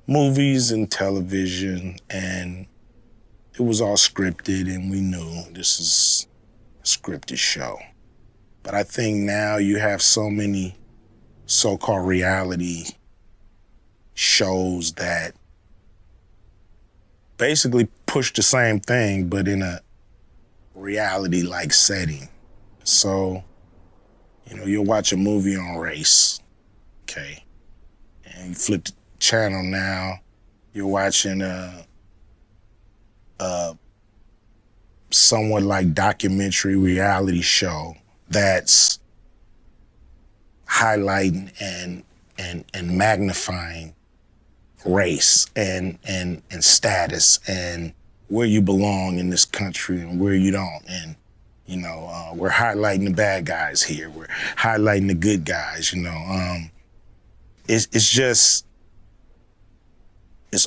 movies and television, and it was all scripted, and we knew this is a scripted show. But I think now you have so many so-called reality shows that basically push the same thing, but in a reality-like setting. So, you'll watch a movie on race, okay? And you flip the channel now, you're watching a somewhat like documentary reality show that's highlighting and and magnifying race and status and where you belong in this country and where you don't. And, you know, we're highlighting the bad guys here. We're highlighting the good guys, you know. It's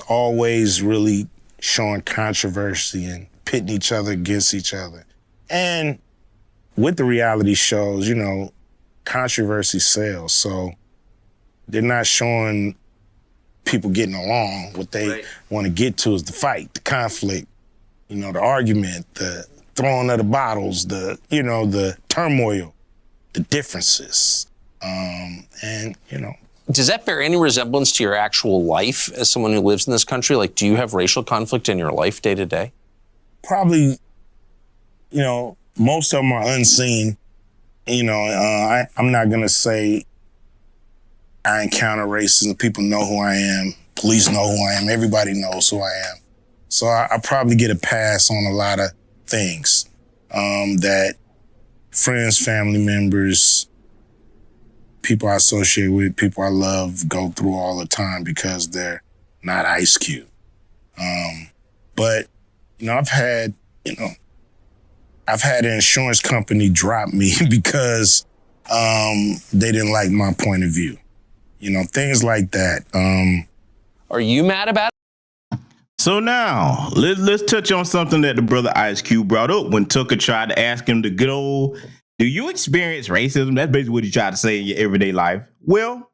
always really showing controversy and pitting each other against each other. And with the reality shows, you know, controversy sells. So they're not showing people getting along. What they want to get to is the fight, the conflict, you know, the argument, the throwing of the bottles, the, you know, the turmoil, the differences. And, you know. Does that bear any resemblance to your actual life as someone who lives in this country? Like, do you have racial conflict in your life day to day? Probably, you know, most of them are unseen. You know, I'm not going to say I encounter racism. People know who I am. Police know who I am. Everybody knows who I am. So I probably get a pass on a lot of things that friends, family members, people I associate with, people I love go through all the time because they're not Ice Cube. But, you know, I've had an insurance company drop me because they didn't like my point of view. You know, things like that. Are you mad about it? So now, let's touch on something that the brother Ice Cube brought up when Tucker tried to ask him the good old, do you experience racism? That's basically what he tried to say in your everyday life. Well,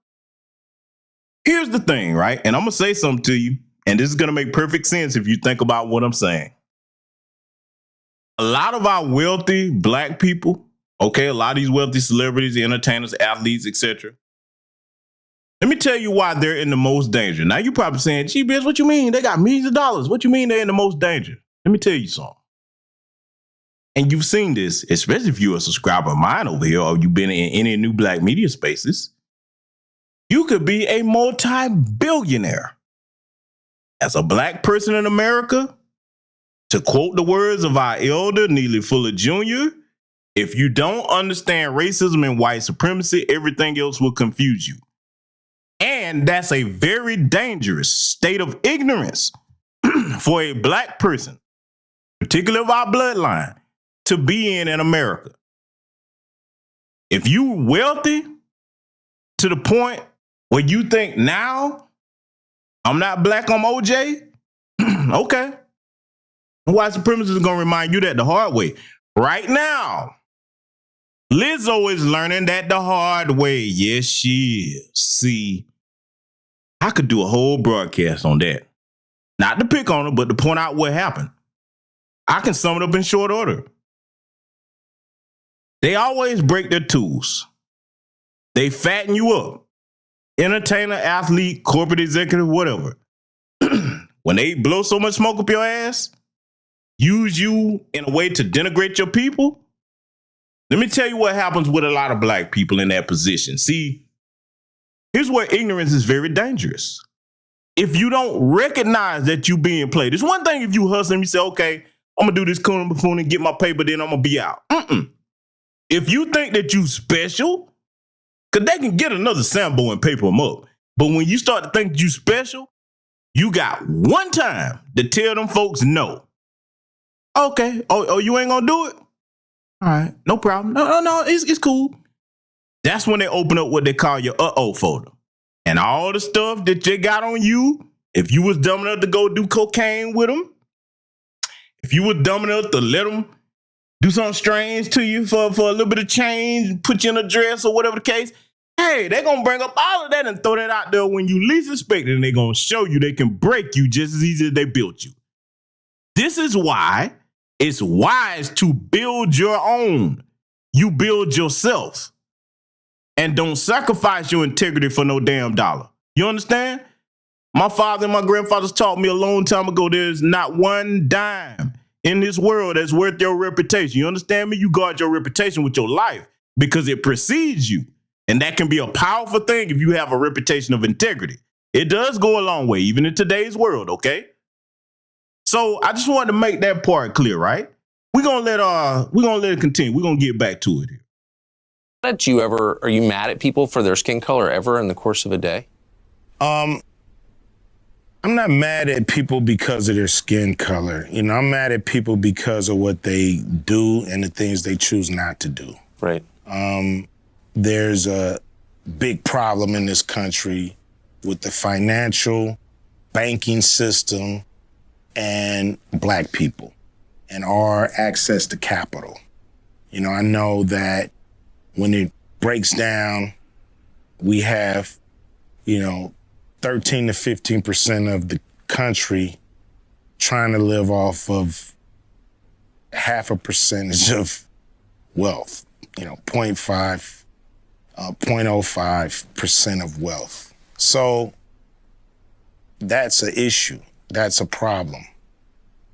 here's the thing, right? And I'm going to say something to you, and this is going to make perfect sense if you think about what I'm saying. A lot of our wealthy black people, okay, a lot of these wealthy celebrities, entertainers, athletes, etc. Let me tell you why they're in the most danger. Now, you're probably saying, gee, bitch, what you mean? They got millions of dollars. What you mean they're in the most danger? Let me tell you something. And you've seen this, especially if you're a subscriber of mine over here or you've been in any new black media spaces. You could be a multi-billionaire. As a black person in America, to quote the words of our elder, Neely Fuller Jr., if you don't understand racism and white supremacy, everything else will confuse you. And that's a very dangerous state of ignorance for a black person, particularly of our bloodline, to be in America. If you wealthy to the point where you think now, I'm not black, I'm OJ, okay. White supremacists are going to remind you that the hard way. Right now, Lizzo is learning that the hard way. Yes, she is. See, I could do a whole broadcast on that. Not to pick on her, but to point out what happened. I can sum it up in short order. They always break their tools. They fatten you up. Entertainer, athlete, corporate executive, whatever. When they blow so much smoke up your ass, use you in a way to denigrate your people, let me tell you what happens with a lot of black people in that position. See, here's where ignorance is very dangerous. If you don't recognize that you being played, it's one thing if you hustle and you say, okay, I'm going to do this coon and buffoon and get my paper, then I'm going to be out. If you think that you special, because they can get another Sambo and paper them up. But when you start to think you special, you got one time to tell them folks no. Okay. Oh, you ain't going to do it? All right. No problem. No, it's cool. That's when they open up what they call your uh-oh folder. And all the stuff that they got on you, if you was dumb enough to go do cocaine with them, if you was dumb enough to let them do something strange to you for a little bit of change, put you in a dress or whatever the case, hey, they're going to bring up all of that and throw that out there when you least expect it, and they're going to show you they can break you just as easy as they built you. This is why it's wise to build your own. You build yourself. And don't sacrifice your integrity for no damn dollar. You understand? My father and my grandfathers taught me a long time ago, there's not one dime in this world that's worth your reputation. You understand me? You guard your reputation with your life because it precedes you. And that can be a powerful thing if you have a reputation of integrity. It does go a long way, even in today's world, okay? So I just wanted to make that part clear, right? We're gonna let it continue. We're gonna get back to it here. Are you mad at people for their skin color ever in the course of a day? I'm not mad at people because of their skin color. I'm mad at people because of what they do and the things they choose not to do. Right. There's a big problem in this country with the financial banking system and black people and our access to capital. I know that when it breaks down, we have, 13 to 15% of the country trying to live off of half a percentage of wealth, 0.05% of wealth. So that's an issue. That's a problem.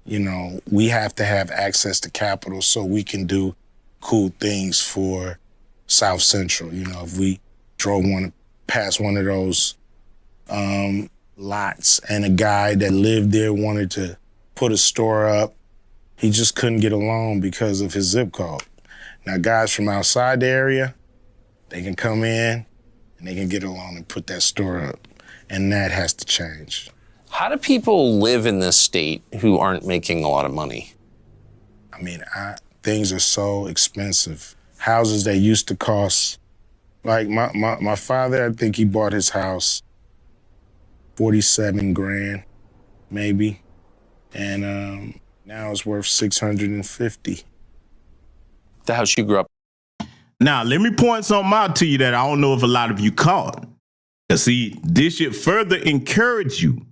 We have to have access to capital so we can do cool things for South Central. If we drove past one of those lots and a guy that lived there wanted to put a store up, he just couldn't get a loan because of his zip code. Now, guys from outside the area, they can come in and they can get a loan and put that store up. And that has to change. How do people live in this state who aren't making a lot of money? Things are so expensive. Houses that used to cost, like my father, I think he bought his house 47 grand, maybe. And now it's worth 650. The house you grew up. Now, let me point something out to you that I don't know if a lot of you caught. Because, see, this should further encourage you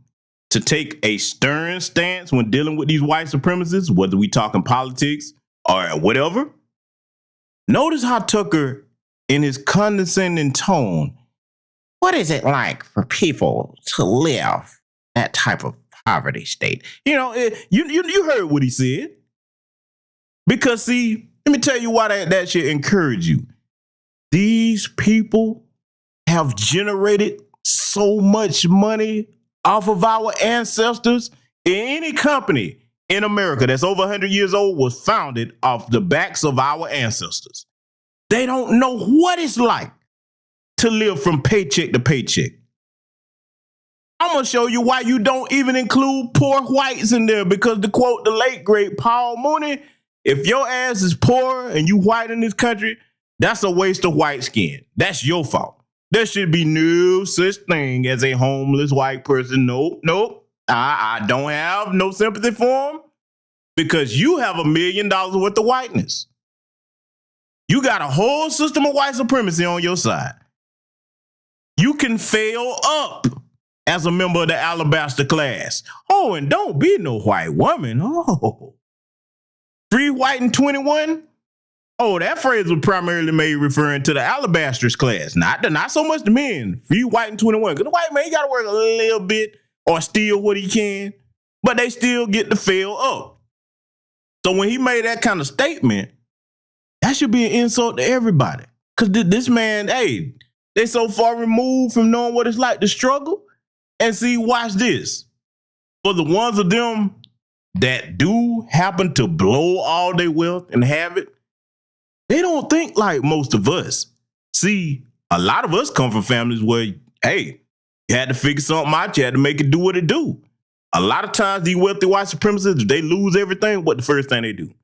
to take a stern stance when dealing with these white supremacists, whether we talking politics or whatever. Notice how Tucker, in his condescending tone, what is it like for people to live that type of poverty state? You heard what he said. Because, see, let me tell you why that should encourage you. These people have generated so much money off of our ancestors. Any company in America that's over 100 years old was founded off the backs of our ancestors. They don't know what it's like to live from paycheck to paycheck. I'm going to show you why you don't even include poor whites in there, because to quote the late, great Paul Mooney, if your ass is poor and you white in this country, that's a waste of white skin. That's your fault. There should be no such thing as a homeless white person. Nope. I don't have no sympathy for him because you have $1 million worth of whiteness. You got a whole system of white supremacy on your side. You can fail up as a member of the alabaster class. Oh, and don't be no white woman. Oh. Free white in 21? Oh, that phrase was primarily made referring to the alabaster's class, not so much the men. Free white in 21. Because the white man, he got to work a little bit or steal what he can, but they still get to fail up. So when he made that kind of statement, that should be an insult to everybody. Because this man, hey, they so far removed from knowing what it's like to struggle. And see, watch this. For the ones of them that do happen to blow all their wealth and have it, they don't think like most of us. See, a lot of us come from families where, hey, you had to figure something out. You had to make it do what it do. A lot of times, these wealthy white supremacists, if they lose everything, what the first thing they do?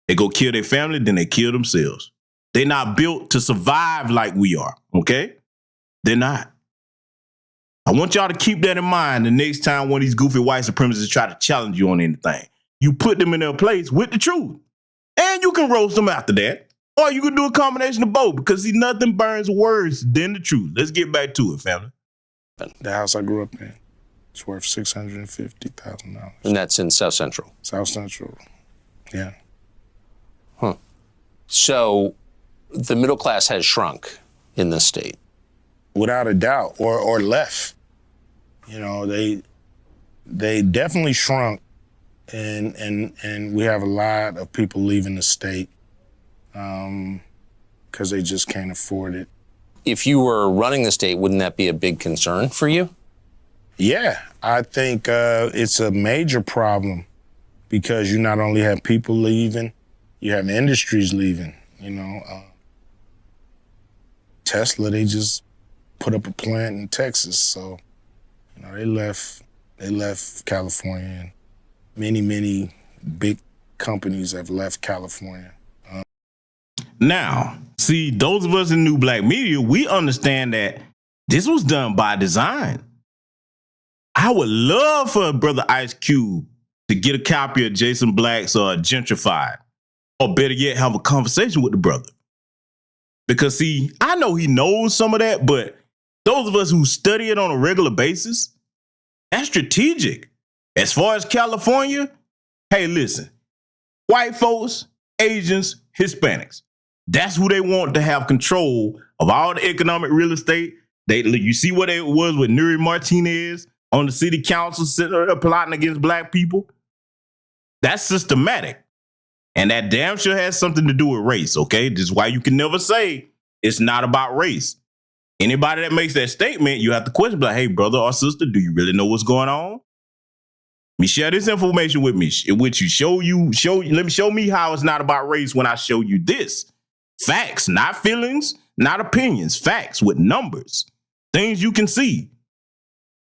They go kill their family, then they kill themselves. They're not built to survive like we are, okay? They're not. I want y'all to keep that in mind the next time one of these goofy white supremacists try to challenge you on anything. You put them in their place with the truth. And you can roast them after that. Or you can do a combination of both, because see, nothing burns worse than the truth. Let's get back to it, family. The house I grew up in, it's worth $650,000. And that's in South Central? South Central, yeah. Huh. So the middle class has shrunk in this state? Without a doubt, or left. They definitely shrunk. And we have a lot of people leaving the state because they just can't afford it. If you were running the state, wouldn't that be a big concern for you? Yeah, I think it's a major problem because you not only have people leaving, you have industries leaving, Tesla, they just put up a plant in Texas. So, they left California, and many big companies have left California. Now, see, those of us in New Black Media, we understand that this was done by design. I would love for Brother Ice Cube to get a copy of Jason Black's Gentrified, or better yet, have a conversation with the brother. Because, see, I know he knows some of that, but those of us who study it on a regular basis, that's strategic. As far as California, hey, listen, white folks, Asians, Hispanics, that's who they want to have control of all the economic real estate. You see what it was with Nuri Martinez on the city council sitting there plotting against black people? That's systematic. And that damn sure has something to do with race, okay? This is why you can never say it's not about race. Anybody that makes that statement, you have to question, like, hey, brother or sister, do you really know what's going on? Let me share this information with me, which show me how it's not about race when I show you this. Facts, not feelings, not opinions, facts with numbers, things you can see,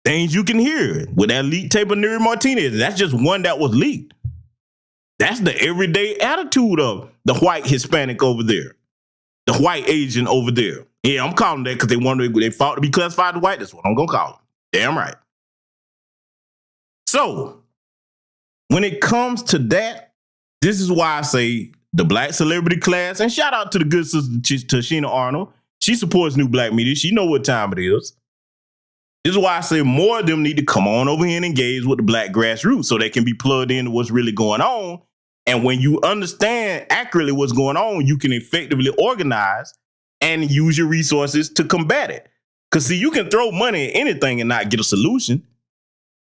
things you can hear. With that leaked tape of Nuri Martinez, that's just one that was leaked. That's the everyday attitude of the white Hispanic over there, the white Asian over there. Yeah, I'm calling that because they fought to be classified as white. That's what I'm going to call them. Damn right. So, when it comes to that, this is why I say the black celebrity class, and shout out to the good sister Tashina Arnold. She supports New Black Media. She know what time it is. This is why I say more of them need to come on over here and engage with the black grassroots so they can be plugged into what's really going on. And when you understand accurately what's going on, you can effectively organize and use your resources to combat it. Because, see, you can throw money at anything and not get a solution.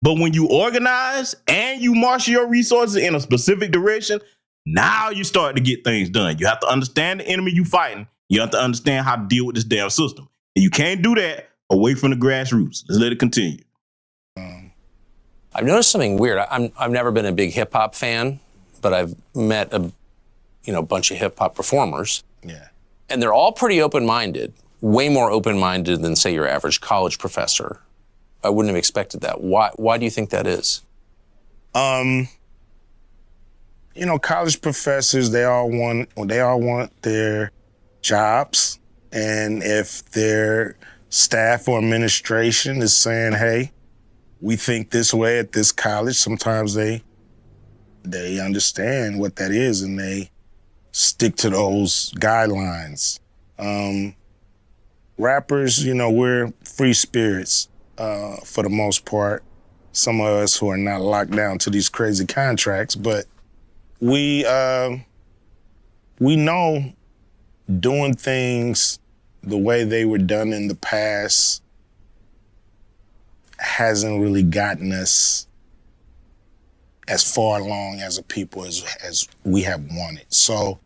But when you organize and you marshal your resources in a specific direction, now you start to get things done. You have to understand the enemy you're fighting. You have to understand how to deal with this damn system. And you can't do that away from the grassroots. Let's let it continue. I've noticed something weird. I've never been a big hip hop fan, but I've met a bunch of hip hop performers. Yeah. And they're all pretty open-minded, way more open-minded than, say, your average college professor. I wouldn't have expected that. Why do you think that is? College professors, they all want their jobs. And if their staff or administration is saying, hey, we think this way at this college, sometimes they understand what that is and they stick to those guidelines. Rappers, we're free spirits for the most part. Some of us who are not locked down to these crazy contracts, but we know doing things the way they were done in the past hasn't really gotten us as far along as a people as we have wanted. So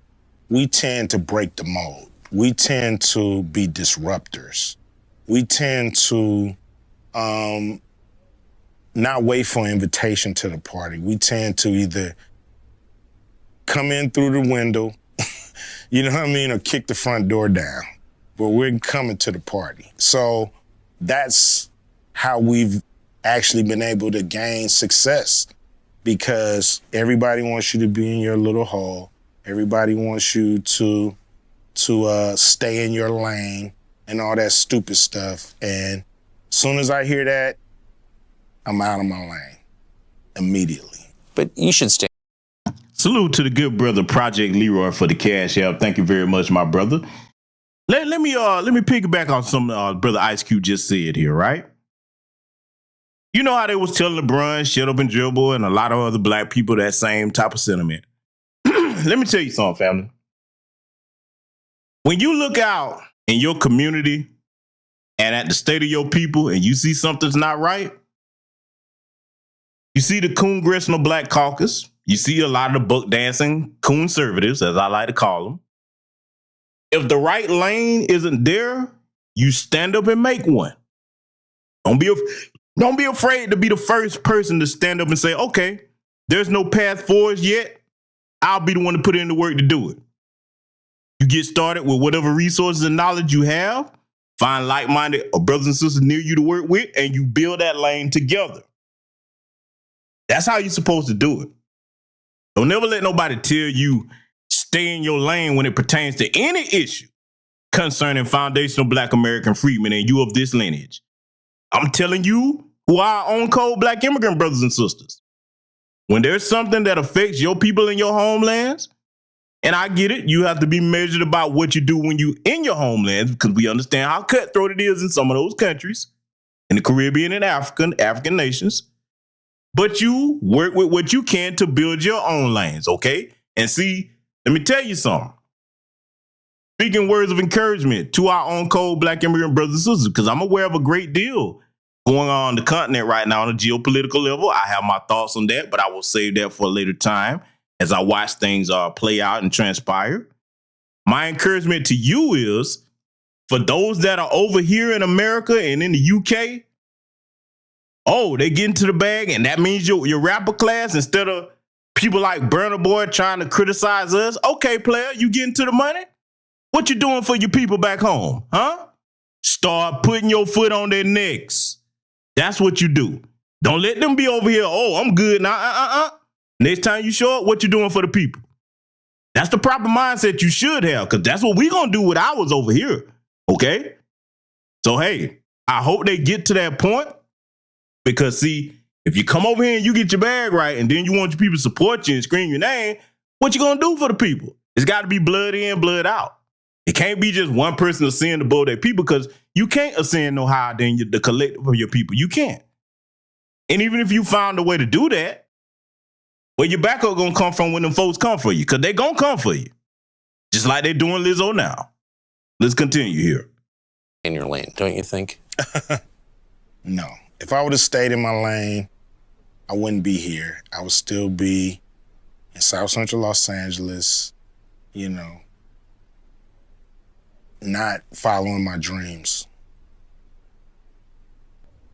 we tend to break the mold. We tend to be disruptors. We tend to not wait for an invitation to the party. We tend to either come in through the window, you know what I mean, or kick the front door down. But we're coming to the party. So that's how we've actually been able to gain success, because everybody wants you to be in your little hole. Everybody wants you to stay in your lane and all that stupid stuff. And as soon as I hear that, I'm out of my lane immediately. But you should stay. Salute to the good brother Project Leroy for the cash app. Thank you very much, my brother. Let me piggyback on something brother Ice Cube just said here, right? You know how they was telling LeBron, shut up and dribble, and a lot of other black people that same type of sentiment. Let me tell you something, family. When you look out in your community and at the state of your people and you see something's not right, you see the Congressional Black Caucus, you see a lot of the buck dancing conservatives, as I like to call them. If the right lane isn't there, you stand up and make one. Don't be afraid to be the first person to stand up and say, okay, there's no path forward yet. I'll be the one to put in the work to do it. You get started with whatever resources and knowledge you have, find like-minded or brothers and sisters near you to work with, and you build that lane together. That's how you're supposed to do it. Don't never let nobody tell you stay in your lane when it pertains to any issue concerning foundational Black American freedmen and you of this lineage. I'm telling you who are our own cold Black immigrant brothers and sisters. When there's something that affects your people in your homelands, and I get it, you have to be measured about what you do when you in your homelands, because we understand how cutthroat it is in some of those countries, in the Caribbean and African nations. But you work with what you can to build your own lanes, okay? And see, let me tell you something. Speaking words of encouragement to our own cold Black immigrant brothers and sisters, because I'm aware of a great deal going on the continent right now on a geopolitical level. I have my thoughts on that, but I will save that for a later time as I watch things play out and transpire. My encouragement to you is, for those that are over here in America and in the UK, they get into the bag, and that means your rapper class, instead of people like Burna Boy trying to criticize us, okay, player, you get into the money? What you doing for your people back home, huh? Start putting your foot on their necks. That's what you do. Don't let them be over here, I'm good now, Next time you show up, what you doing for the people? That's the proper mindset you should have, because that's what we gonna do with ours over here, okay? So, hey, I hope they get to that point, because, see, if you come over here and you get your bag right, and then you want your people to support you and scream your name, what you gonna do for the people? It's got to be blood in, blood out. It can't be just one person ascend above their people, because you can't ascend no higher than the collective of your people. You can't. And even if you found a way to do that, where your backup gonna come from when them folks come for you? Because they gonna come for you. Just like they're doing Lizzo now. Let's continue here. In your lane, don't you think? No. If I would have stayed in my lane, I wouldn't be here. I would still be in South Central Los Angeles, not following my dreams.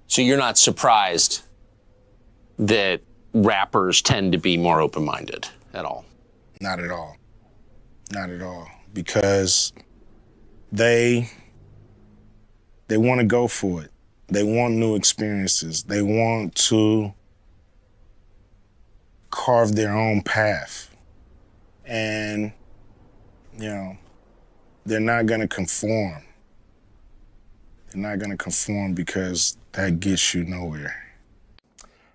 So you're not surprised that rappers tend to be more open-minded at all? Not at all. Not at all. Because they want to go for it. They want new experiences. They want to carve their own path. And, they're not going to conform. They're not going to conform because that gets you nowhere.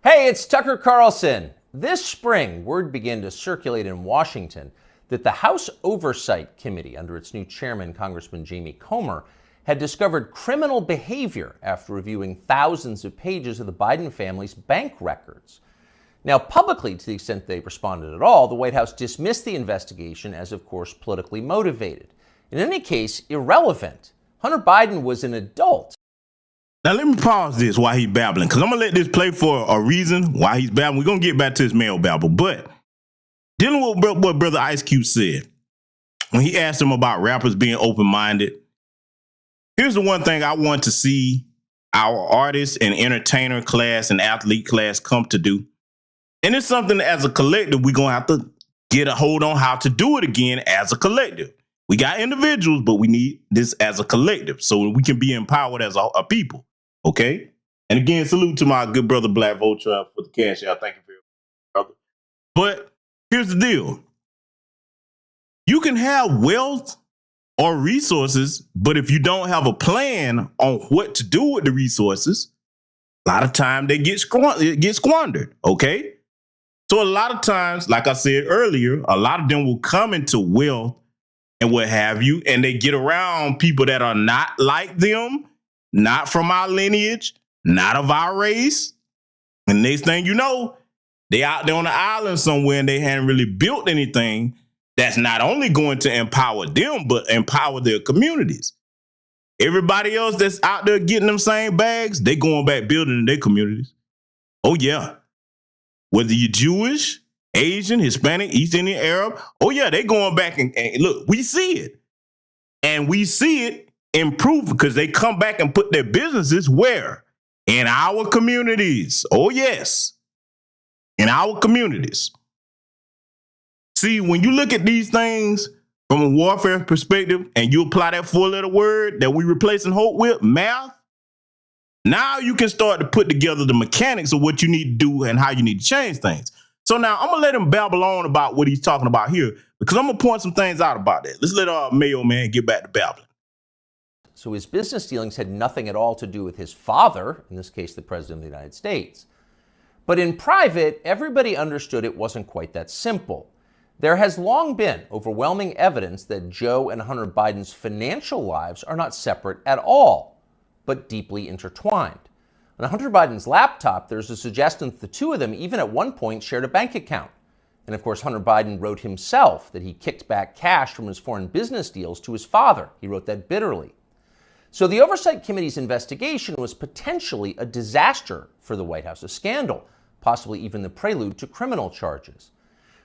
Hey, it's Tucker Carlson. This spring, word began to circulate in Washington that the House Oversight Committee, under its new chairman, Congressman Jamie Comer, had discovered criminal behavior after reviewing thousands of pages of the Biden family's bank records. Now, publicly, to the extent they responded at all, the White House dismissed the investigation as, of course, politically motivated. In any case, irrelevant. Hunter Biden was an adult. Now, let me pause this while he's babbling, because I'm going to let this play for a reason while he's babbling. We're going to get back to his male babble. But dealing with what Brother Ice Cube said, when he asked him about rappers being open-minded, here's the one thing I want to see our artist and entertainer class and athlete class come to do. And it's something that, as a collective, we're going to have to get a hold on how to do it again as a collective. We got individuals, but we need this as a collective so we can be empowered as a people. Okay? And again, salute to my good brother Black Vulture for the cash out. Thank you very much, brother. But here's the deal. You can have wealth or resources, but if you don't have a plan on what to do with the resources, a lot of time they get squandered. Okay? So a lot of times, like I said earlier, a lot of them will come into wealth and what have you, and they get around people that are not like them, not from our lineage, not of our race. And next thing you know, they out there on the island somewhere and they hadn't really built anything that's not only going to empower them, but empower their communities. Everybody else that's out there getting them same bags, they going back building in their communities. Oh, yeah. Whether you're Jewish, Asian, Hispanic, East Indian, Arab, oh, yeah, they going back and look, we see it. And we see it improve because they come back and put their businesses where? In our communities. Oh, yes. In our communities. See, when you look at these things from a warfare perspective, and you apply that 4-letter word that we replacing hope with, math, now you can start to put together the mechanics of what you need to do and how you need to change things. So now I'm going to let him babble on about what he's talking about here, because I'm going to point some things out about that. Let's let our Mayo man get back to babbling. So his business dealings had nothing at all to do with his father, in this case, the President of the United States. But in private, everybody understood it wasn't quite that simple. There has long been overwhelming evidence that Joe and Hunter Biden's financial lives are not separate at all, but deeply intertwined. On Hunter Biden's laptop, there's a suggestion that the two of them even at one point shared a bank account. And of course, Hunter Biden wrote himself that he kicked back cash from his foreign business deals to his father. He wrote that bitterly. So the Oversight Committee's investigation was potentially a disaster for the White House, a scandal, possibly even the prelude to criminal charges.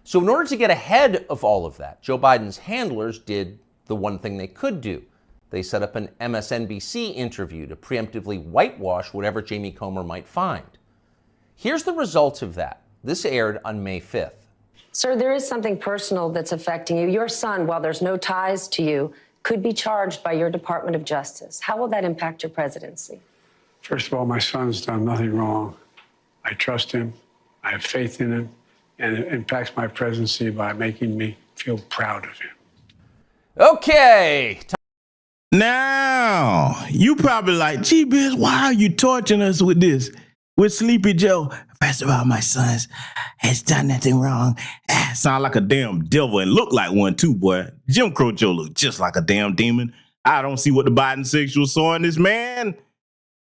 So in order to get ahead of all of that, Joe Biden's handlers did the one thing they could do. They set up an MSNBC interview to preemptively whitewash whatever Jamie Comer might find. Here's the results of that. This aired on May 5th. Sir, there is something personal that's affecting you. Your son, while there's no ties to you, could be charged by your Department of Justice. How will that impact your presidency? First of all, my son's done nothing wrong. I trust him. I have faith in him. And it impacts my presidency by making me feel proud of him. Okay. Now, you probably like, gee, Biz, why are you torturing us with this? With Sleepy Joe? First of all, my son has done nothing wrong. Sound like a damn devil and look like one too, boy. Jim Crow Joe look just like a damn demon. I don't see what the Biden sexual saw in this man.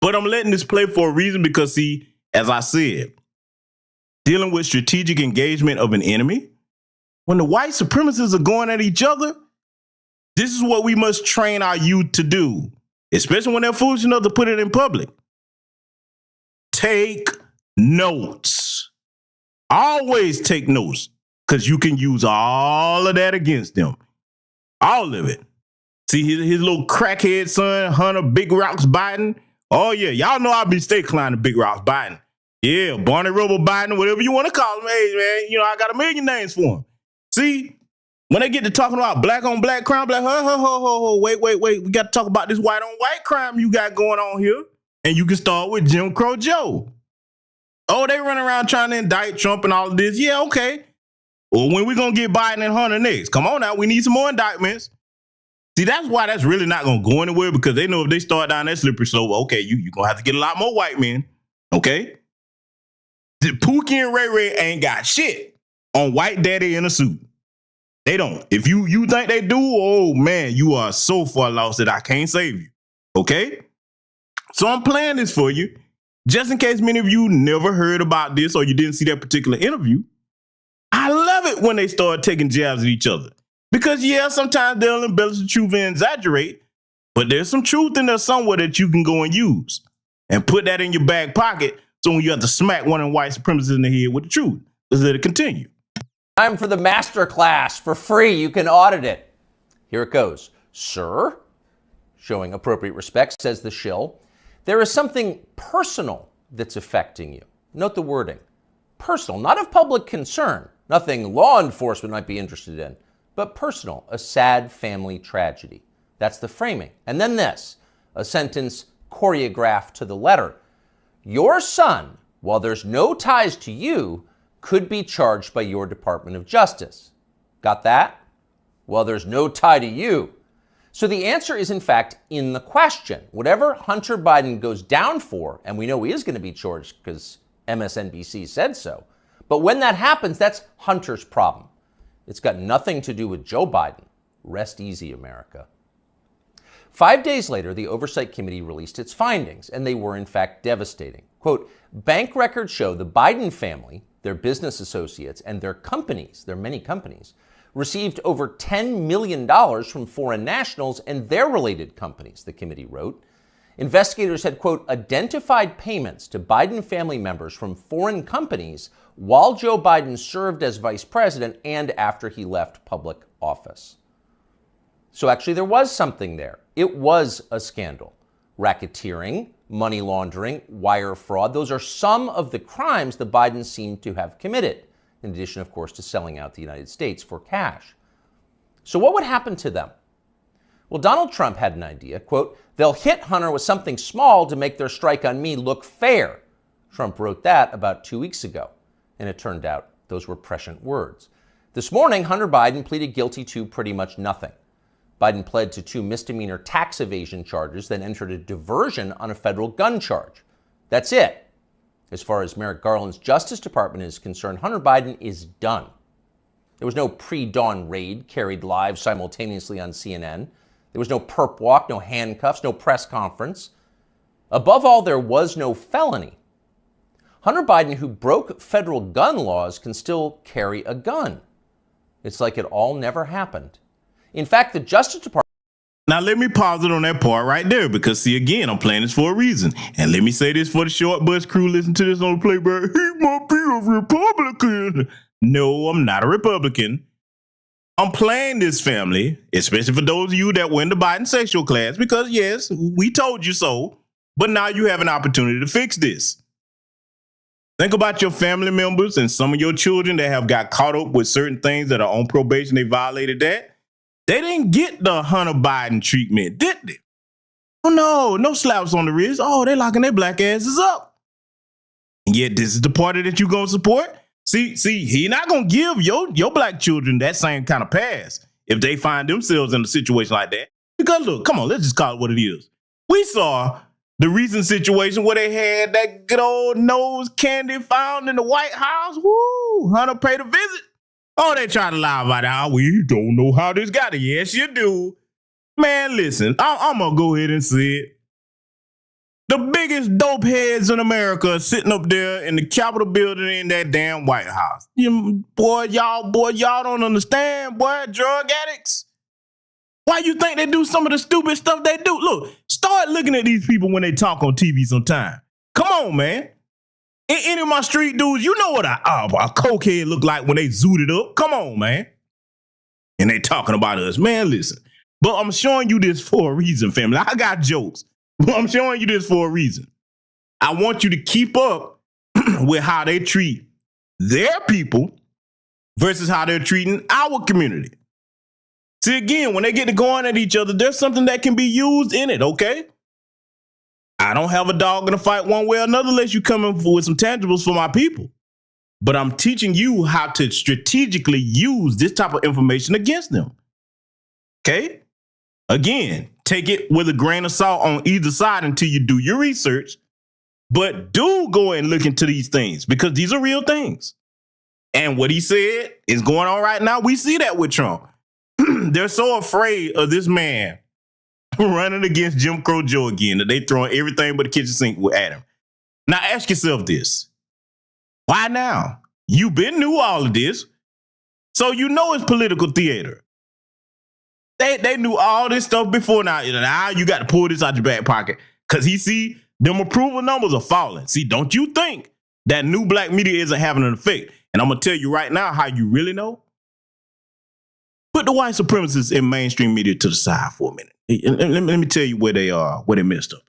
But I'm letting this play for a reason because, see, as I said, dealing with strategic engagement of an enemy, when the white supremacists are going at each other, this is what we must train our youth to do, especially when they're foolish enough to put it in public. Take notes. Always take notes, because you can use all of that against them. All of it. See, his little crackhead son, Hunter Big Rocks Biden. Oh, yeah, y'all know I'll be state climbing Big Rocks Biden. Yeah, Barney Rubble Biden, whatever you want to call him. Hey, man, you know, I got a million names for him. See, when they get to talking about black on black crime, black, wait. We got to talk about this white on white crime you got going on here. And you can start with Jim Crow Joe. Oh, they run around trying to indict Trump and all of this. Yeah, okay. Well, when we going to get Biden and Hunter next? Come on now, we need some more indictments. See, that's why that's really not going to go anywhere, because they know if they start down that slippery slope, okay, you're going to have to get a lot more white men. Okay? Pookie and Ray Ray ain't got shit on white daddy in a suit. They don't. If you think they do, oh man, you are so far lost that I can't save you. Okay? So I'm playing this for you, just in case many of you never heard about this or you didn't see that particular interview. I love it when they start taking jabs at each other. Because yeah, sometimes they'll embellish the truth and exaggerate, but there's some truth in there somewhere that you can go and use and put that in your back pocket. So when you have to smack one of the white supremacists in the head with the truth, let's let it continue. Time for the master class for free. You can audit it. Here it goes. Sir, showing appropriate respect, says the shill, there is something personal that's affecting you. Note the wording. Personal, not of public concern, nothing law enforcement might be interested in, but personal, a sad family tragedy. That's the framing. And then this, a sentence choreographed to the letter. Your son, while there's no ties to you, could be charged by your Department of Justice. Got that? Well, there's no tie to you. So the answer is, in fact, in the question. Whatever Hunter Biden goes down for, and we know he is going to be charged because MSNBC said so, but when that happens, that's Hunter's problem. It's got nothing to do with Joe Biden. Rest easy, America. 5 days later, the Oversight Committee released its findings, and they were in fact devastating. Quote, bank records show the Biden family, their business associates, and their companies, their many companies, received over $10 million from foreign nationals and their related companies, the committee wrote. Investigators had, quote, identified payments to Biden family members from foreign companies while Joe Biden served as vice president and after he left public office. So actually there was something there. It was a scandal. Racketeering, money laundering, wire fraud, those are some of the crimes the Bidens seem to have committed, in addition, of course, to selling out the United States for cash. So what would happen to them? Well, Donald Trump had an idea. Quote, they'll hit Hunter with something small to make their strike on me look fair. Trump wrote that about 2 weeks ago, and it turned out those were prescient words. This morning, Hunter Biden pleaded guilty to pretty much nothing. Biden pled to 2 misdemeanor tax evasion charges, then entered a diversion on a federal gun charge. That's it. As far as Merrick Garland's Justice Department is concerned, Hunter Biden is done. There was no pre-dawn raid carried live simultaneously on CNN. There was no perp walk, no handcuffs, no press conference. Above all, there was no felony. Hunter Biden, who broke federal gun laws, can still carry a gun. It's like it all never happened. In fact, the Justice Department... Now, let me pause it on that part right there, because, see, again, I'm playing this for a reason. And let me say this for the short bus crew, listen to this on the playback. He might be a Republican. No, I'm not a Republican. I'm playing this, family, especially for those of you that were in the Biden sexual class, because, yes, we told you so, but now you have an opportunity to fix this. Think about your family members and some of your children that have got caught up with certain things that are on probation. They violated that. They didn't get the Hunter Biden treatment, did they? Oh, no slaps on the wrist. Oh, they locking their black asses up. And yet this is the party that you gonna support? See, he not gonna give your black children that same kind of pass if they find themselves in a situation like that. Because look, come on, let's just call it what it is. We saw the recent situation where they had that good old nose candy found in the White House. Woo, Hunter paid a visit. Oh, they try to lie about how we don't know how this got it. Yes, you do. Man, listen, I'm going to go ahead and say it. The biggest dope heads in America are sitting up there in the Capitol building in that damn White House. Y'all don't understand, boy, drug addicts. Why you think they do some of the stupid stuff they do? Look, start looking at these people when they talk on TV sometime. Come on, man. Any of my street dudes, you know what a cokehead look like when they zooted up. Come on, man. And they talking about us. Man, listen. But I'm showing you this for a reason, family. I got jokes. But I'm showing you this for a reason. I want you to keep up with how they treat their people versus how they're treating our community. See, again, when they get to going at each other, there's something that can be used in it, okay? I don't have a dog in a fight one way or another unless you come in with some tangibles for my people. But I'm teaching you how to strategically use this type of information against them. Okay? Again, take it with a grain of salt on either side until you do your research. But do go and look into these things because these are real things. And what he said is going on right now. We see that with Trump. They're so afraid of this man running against Jim Crow Joe again that they throwing everything but the kitchen sink at him. Now ask yourself this. Why now? You've been knew all of this. So you know it's political theater. They knew all this stuff before now. Now you got to pull this out your back pocket because he see them approval numbers are falling. See, don't you think that new black media isn't having an effect? And I'm going to tell you right now how you really know. Put the white supremacists in mainstream media to the side for a minute. Let me tell you where they are, where they messed up.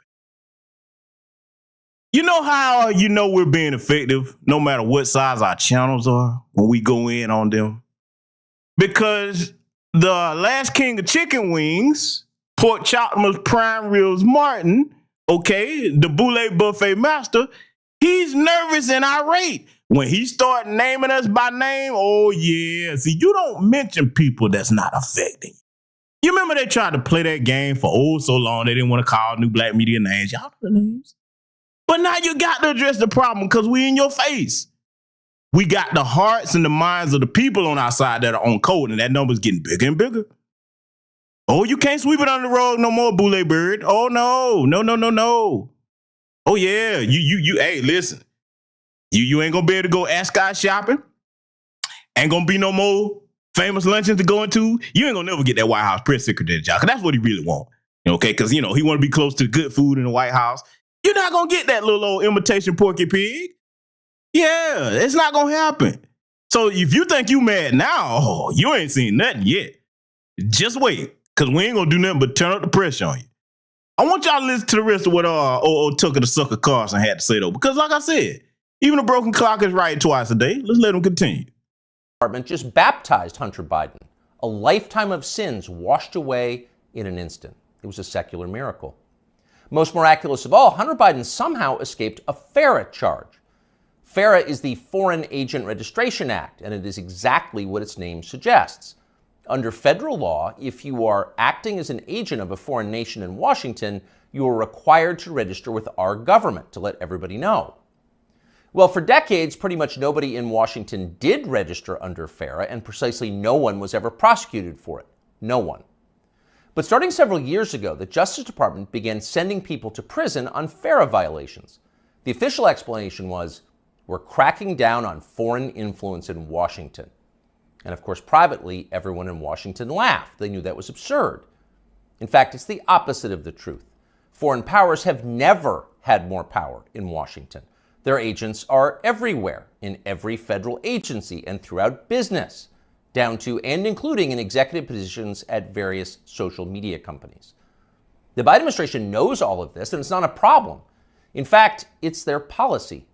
You know how you know we're being effective no matter what size our channels are when we go in on them? Because the last king of chicken wings, Pork Chopmas Prime Ribs Martin, okay, the Boule Buffet master, he's nervous and irate. When he start naming us by name, oh yeah. See, you don't mention people that's not affecting you. You remember they tried to play that game for so long, they didn't want to call new black media names. Y'all know the names. But now you got to address the problem because we in your face. We got the hearts and the minds of the people on our side that are on code, and that number's getting bigger and bigger. Oh, you can't sweep it under the rug no more, Boule Bird. Oh, no. Oh, yeah. Hey, listen. You ain't gonna be able to go Ascot shopping. Ain't gonna be no more famous luncheons to go into. You ain't gonna never get that White House press secretary job, because that's what he really want. Okay, because, he want to be close to good food in the White House. You're not gonna get that little old imitation Porky Pig. Yeah, it's not gonna happen. So if you think you mad now, you ain't seen nothing yet. Just wait, because we ain't gonna do nothing but turn up the pressure on you. I want y'all to listen to the rest of what Tucker the Sucker Carlson had to say, though, because like I said, even a broken clock is right twice a day. Let's let him continue. Department just baptized Hunter Biden a lifetime of sins washed away in an instant. It was a secular miracle. Most miraculous of all, Hunter Biden somehow escaped a FARA charge. FARA is the Foreign Agent Registration Act, and it is exactly what its name suggests. Under federal law, if you are acting as an agent of a foreign nation in Washington, you are required to register with our government to let everybody know. Well, for decades, pretty much nobody in Washington did register under FARA, and precisely no one was ever prosecuted for it. No one. But starting several years ago, the Justice Department began sending people to prison on FARA violations. The official explanation was, we're cracking down on foreign influence in Washington. And of course, privately, everyone in Washington laughed. They knew that was absurd. In fact, it's the opposite of the truth. Foreign powers have never had more power in Washington. Their agents are everywhere, in every federal agency and throughout business, down to and including in executive positions at various social media companies. The Biden administration knows all of this, and it's not a problem. In fact, it's their policy.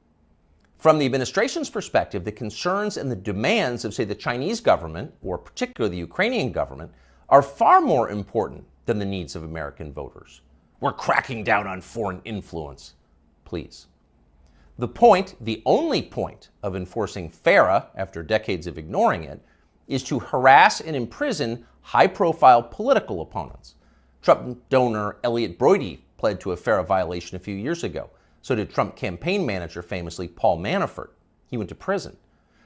From the administration's perspective, the concerns and the demands of, say, the Chinese government, or particularly the Ukrainian government, are far more important than the needs of American voters. We're cracking down on foreign influence. Please. The point, the only point of enforcing FARA, after decades of ignoring it, is to harass and imprison high-profile political opponents. Trump donor Elliot Brody pled to a FARA violation a few years ago. So did Trump campaign manager, famously Paul Manafort. He went to prison.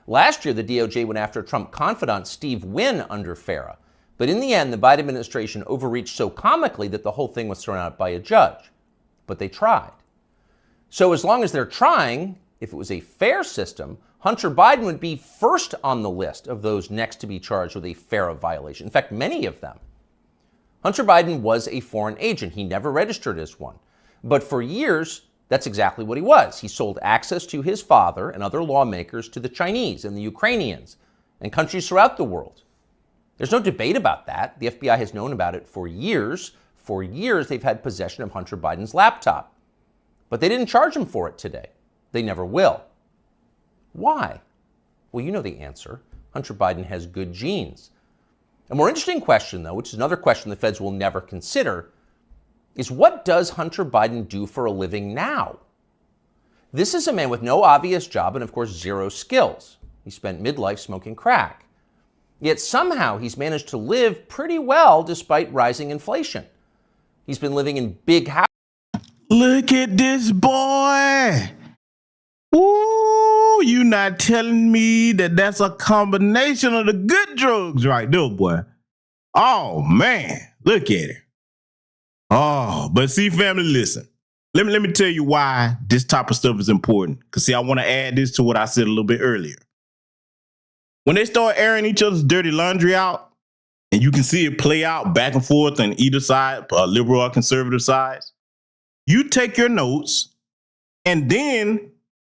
Last year, the DOJ went after Trump confidant Steve Wynn under FARA. But in the end, the Biden administration overreached so comically that the whole thing was thrown out by a judge. But they tried. So as long as they're trying, if it was a fair system, Hunter Biden would be first on the list of those next to be charged with a FARA violation. In fact, many of them. Hunter Biden was a foreign agent. He never registered as one. But for years, that's exactly what he was. He sold access to his father and other lawmakers to the Chinese and the Ukrainians and countries throughout the world. There's no debate about that. The FBI has known about it for years. For years, they've had possession of Hunter Biden's laptop. But they didn't charge him for it today. They never will. Why? Well, you know the answer. Hunter Biden has good genes. A more interesting question, though, which is another question the feds will never consider, is what does Hunter Biden do for a living now? This is a man with no obvious job and, of course, zero skills. He spent midlife smoking crack. Yet somehow he's managed to live pretty well despite rising inflation. He's been living in big houses. Look at this boy. Ooh, you not telling me that that's a combination of the good drugs right there, boy. Oh, man, look at it. Oh, but see, family, listen. Let me tell you why this type of stuff is important. Because, see, I want to add this to what I said a little bit earlier. When they start airing each other's dirty laundry out, and you can see it play out back and forth on either side, liberal or conservative sides, you take your notes and then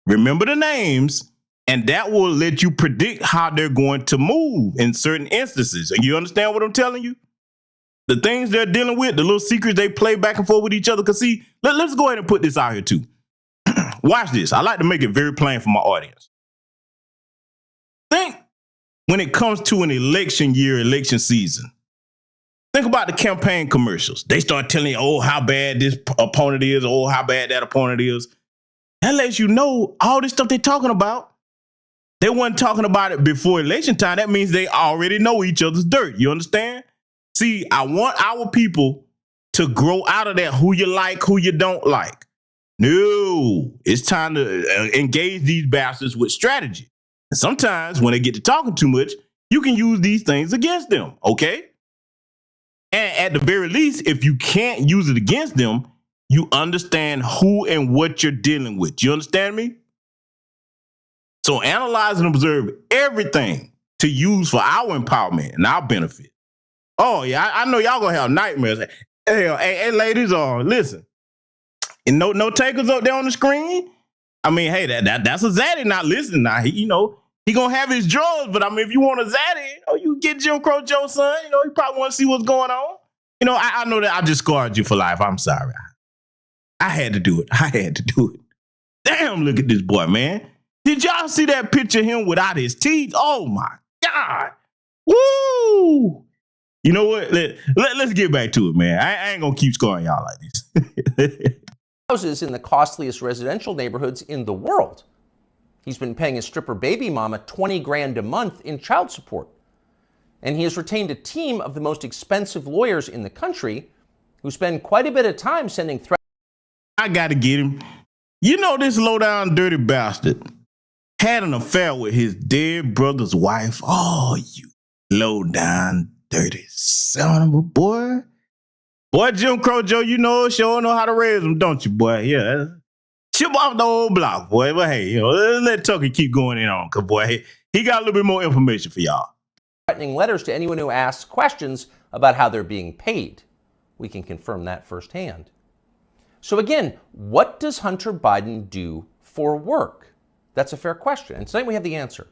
remember the names, and that will let you predict how they're going to move in certain instances. You understand what I'm telling you? The things they're dealing with, the little secrets they play back and forth with each other. Because see, let's go ahead and put this out here too. Watch this. I like to make it very plain for my audience. Think when it comes to an election year, election season, think about the campaign commercials. They start telling you, oh, how bad this opponent is, oh, how bad that opponent is. That lets you know all this stuff they're talking about. They weren't talking about it before election time. That means they already know each other's dirt. You understand? See, I want our people to grow out of that who you like, who you don't like. No, it's time to engage these bastards with strategy. And sometimes when they get to talking too much, you can use these things against them, okay? And at the very least, if you can't use it against them, you understand who and what you're dealing with. You understand me? So analyze and observe everything to use for our empowerment and our benefit. Oh, yeah, I know y'all gonna have nightmares. Hey, ladies, listen. And no takers up there on the screen. I mean, hey, that's a zaddy not listening now. He gonna have his drugs, but I mean, if you want a zaddy, you get Jim Crow Joe's son. You probably want to see what's going on. I know that I just scarred you for life. I'm sorry. I had to do it. Damn, look at this boy, man. Did y'all see that picture of him without his teeth? Oh my God. Woo! Woo! You know what? Let's get back to it, man. I ain't gonna keep scoring y'all like this. Houses in the costliest residential neighborhoods in the world. He's been paying his stripper baby mama 20 grand a month in child support. And he has retained a team of the most expensive lawyers in the country who spend quite a bit of time sending threats. I gotta get him. You know, this low down dirty bastard had an affair with his dead brother's wife. Oh, you low down dirty son of a boy. Boy, Jim Crow Joe, you know, sure know how to raise them, don't you, boy? Yeah. Chip off the old block, boy. But hey, you know, let Tucker keep going in on, because, boy, he got a little bit more information for y'all. Threatening letters to anyone who asks questions about how they're being paid. We can confirm that firsthand. So again, what does Hunter Biden do for work? That's a fair question, and tonight we have the answer.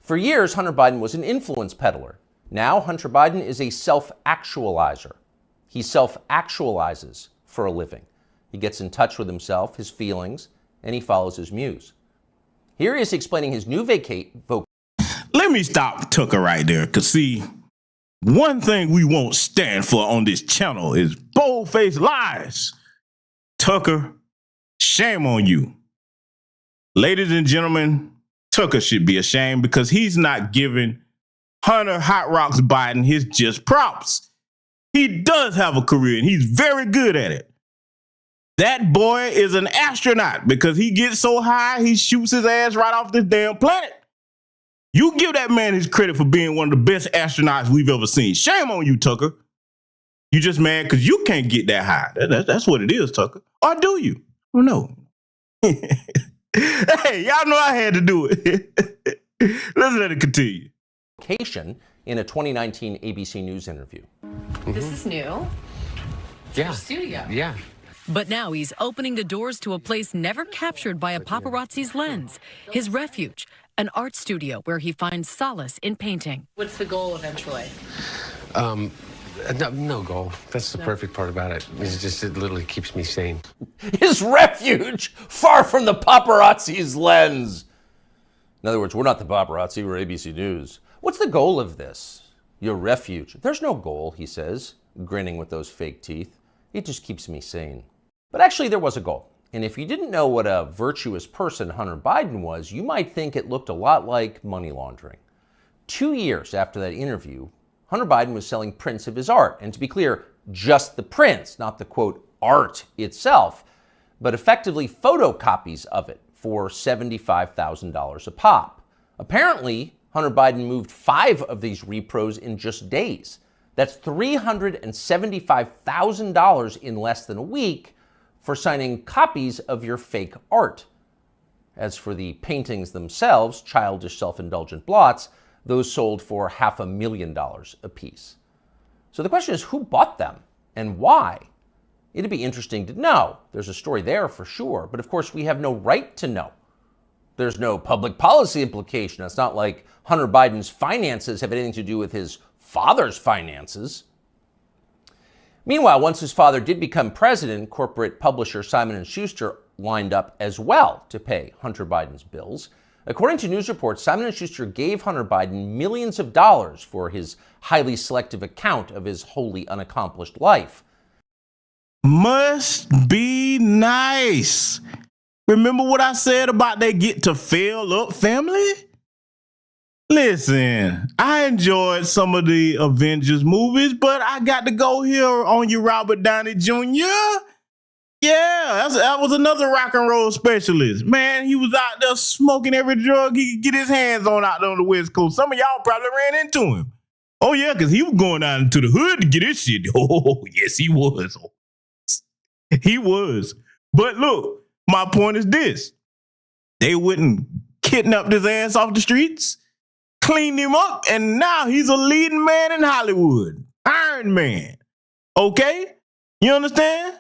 For years, Hunter Biden was an influence peddler. Now, Hunter Biden is a self-actualizer. He self-actualizes for a living. He gets in touch with himself, his feelings, and he follows his muse. Here he is explaining his new Let me stop Tucker right there, because see, one thing we won't stand for on this channel is bold-faced lies. Tucker, shame on you. Ladies and gentlemen, Tucker should be ashamed because he's not giving Hunter Hot Rocks Biden his just props. He does have a career, and he's very good at it. That boy is an astronaut because he gets so high, he shoots his ass right off this damn planet. You give that man his credit for being one of the best astronauts we've ever seen. Shame on you, Tucker. You just mad because you can't get that high. That's what it is, Tucker. Or do you? I don't know. Hey, y'all know I had to do it. Let's let it continue. In a 2019 ABC News interview. This is new. It's your studio. Yeah. But now he's opening the doors to a place never captured by a paparazzi's lens. His refuge, an art studio where he finds solace in painting. What's the goal eventually? No goal. That's the perfect part about it. It's just, it literally keeps me sane. His refuge, far from the paparazzi's lens. In other words, we're not the paparazzi, we're ABC News. What's the goal of this? Your refuge. There's no goal, he says, grinning with those fake teeth. It just keeps me sane. But actually, there was a goal. And if you didn't know what a virtuous person Hunter Biden was, you might think it looked a lot like money laundering. 2 years after that interview, Hunter Biden was selling prints of his art. And to be clear, just the prints, not the, quote, art itself, but effectively photocopies of it for $75,000 a pop. Apparently, Hunter Biden moved 5 of these repros in just days. That's $375,000 in less than a week for signing copies of your fake art. As for the paintings themselves, childish self-indulgent blots, those sold for $500,000 apiece. So the question is, who bought them and why? It'd be interesting to know. There's a story there for sure, but of course we have no right to know. There's no public policy implication. It's not like Hunter Biden's finances have anything to do with his father's finances. Meanwhile, once his father did become president, corporate publisher Simon & Schuster lined up as well to pay Hunter Biden's bills. According to news reports, Simon & Schuster gave Hunter Biden millions of dollars for his highly selective account of his wholly unaccomplished life. Must be nice. Remember what I said about they get to fill up family? Listen, I enjoyed some of the Avengers movies, but I got to go here on you, Robert Downey Jr. Yeah, that was another rock and roll specialist. Man, he was out there smoking every drug he could get his hands on out there on the West Coast. Some of y'all probably ran into him. Oh, yeah, because he was going out into the hood to get his shit. Oh, yes, he was. He was. But look, my point is this. They wouldn't kidnap his ass off the streets, cleaned him up, and now he's a leading man in Hollywood. Iron Man. Okay? You understand?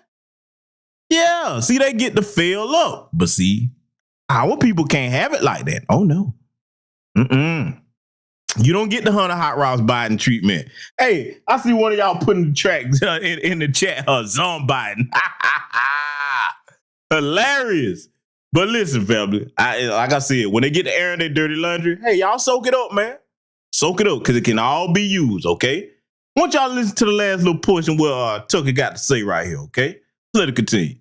Yeah. See, they get to fill up. But see, our people can't have it like that. Oh, no. You don't get the Hunter Hot Rocks Biden treatment. Hey, I see one of y'all putting the tracks in the chat, Zom Biden. Hilarious. But listen, family, like I said, when they get to airing their dirty laundry, hey, y'all soak it up, man. Soak it up, because it can all be used, okay? I want y'all to listen to the last little portion where Tucker got to say right here, okay? Let it continue.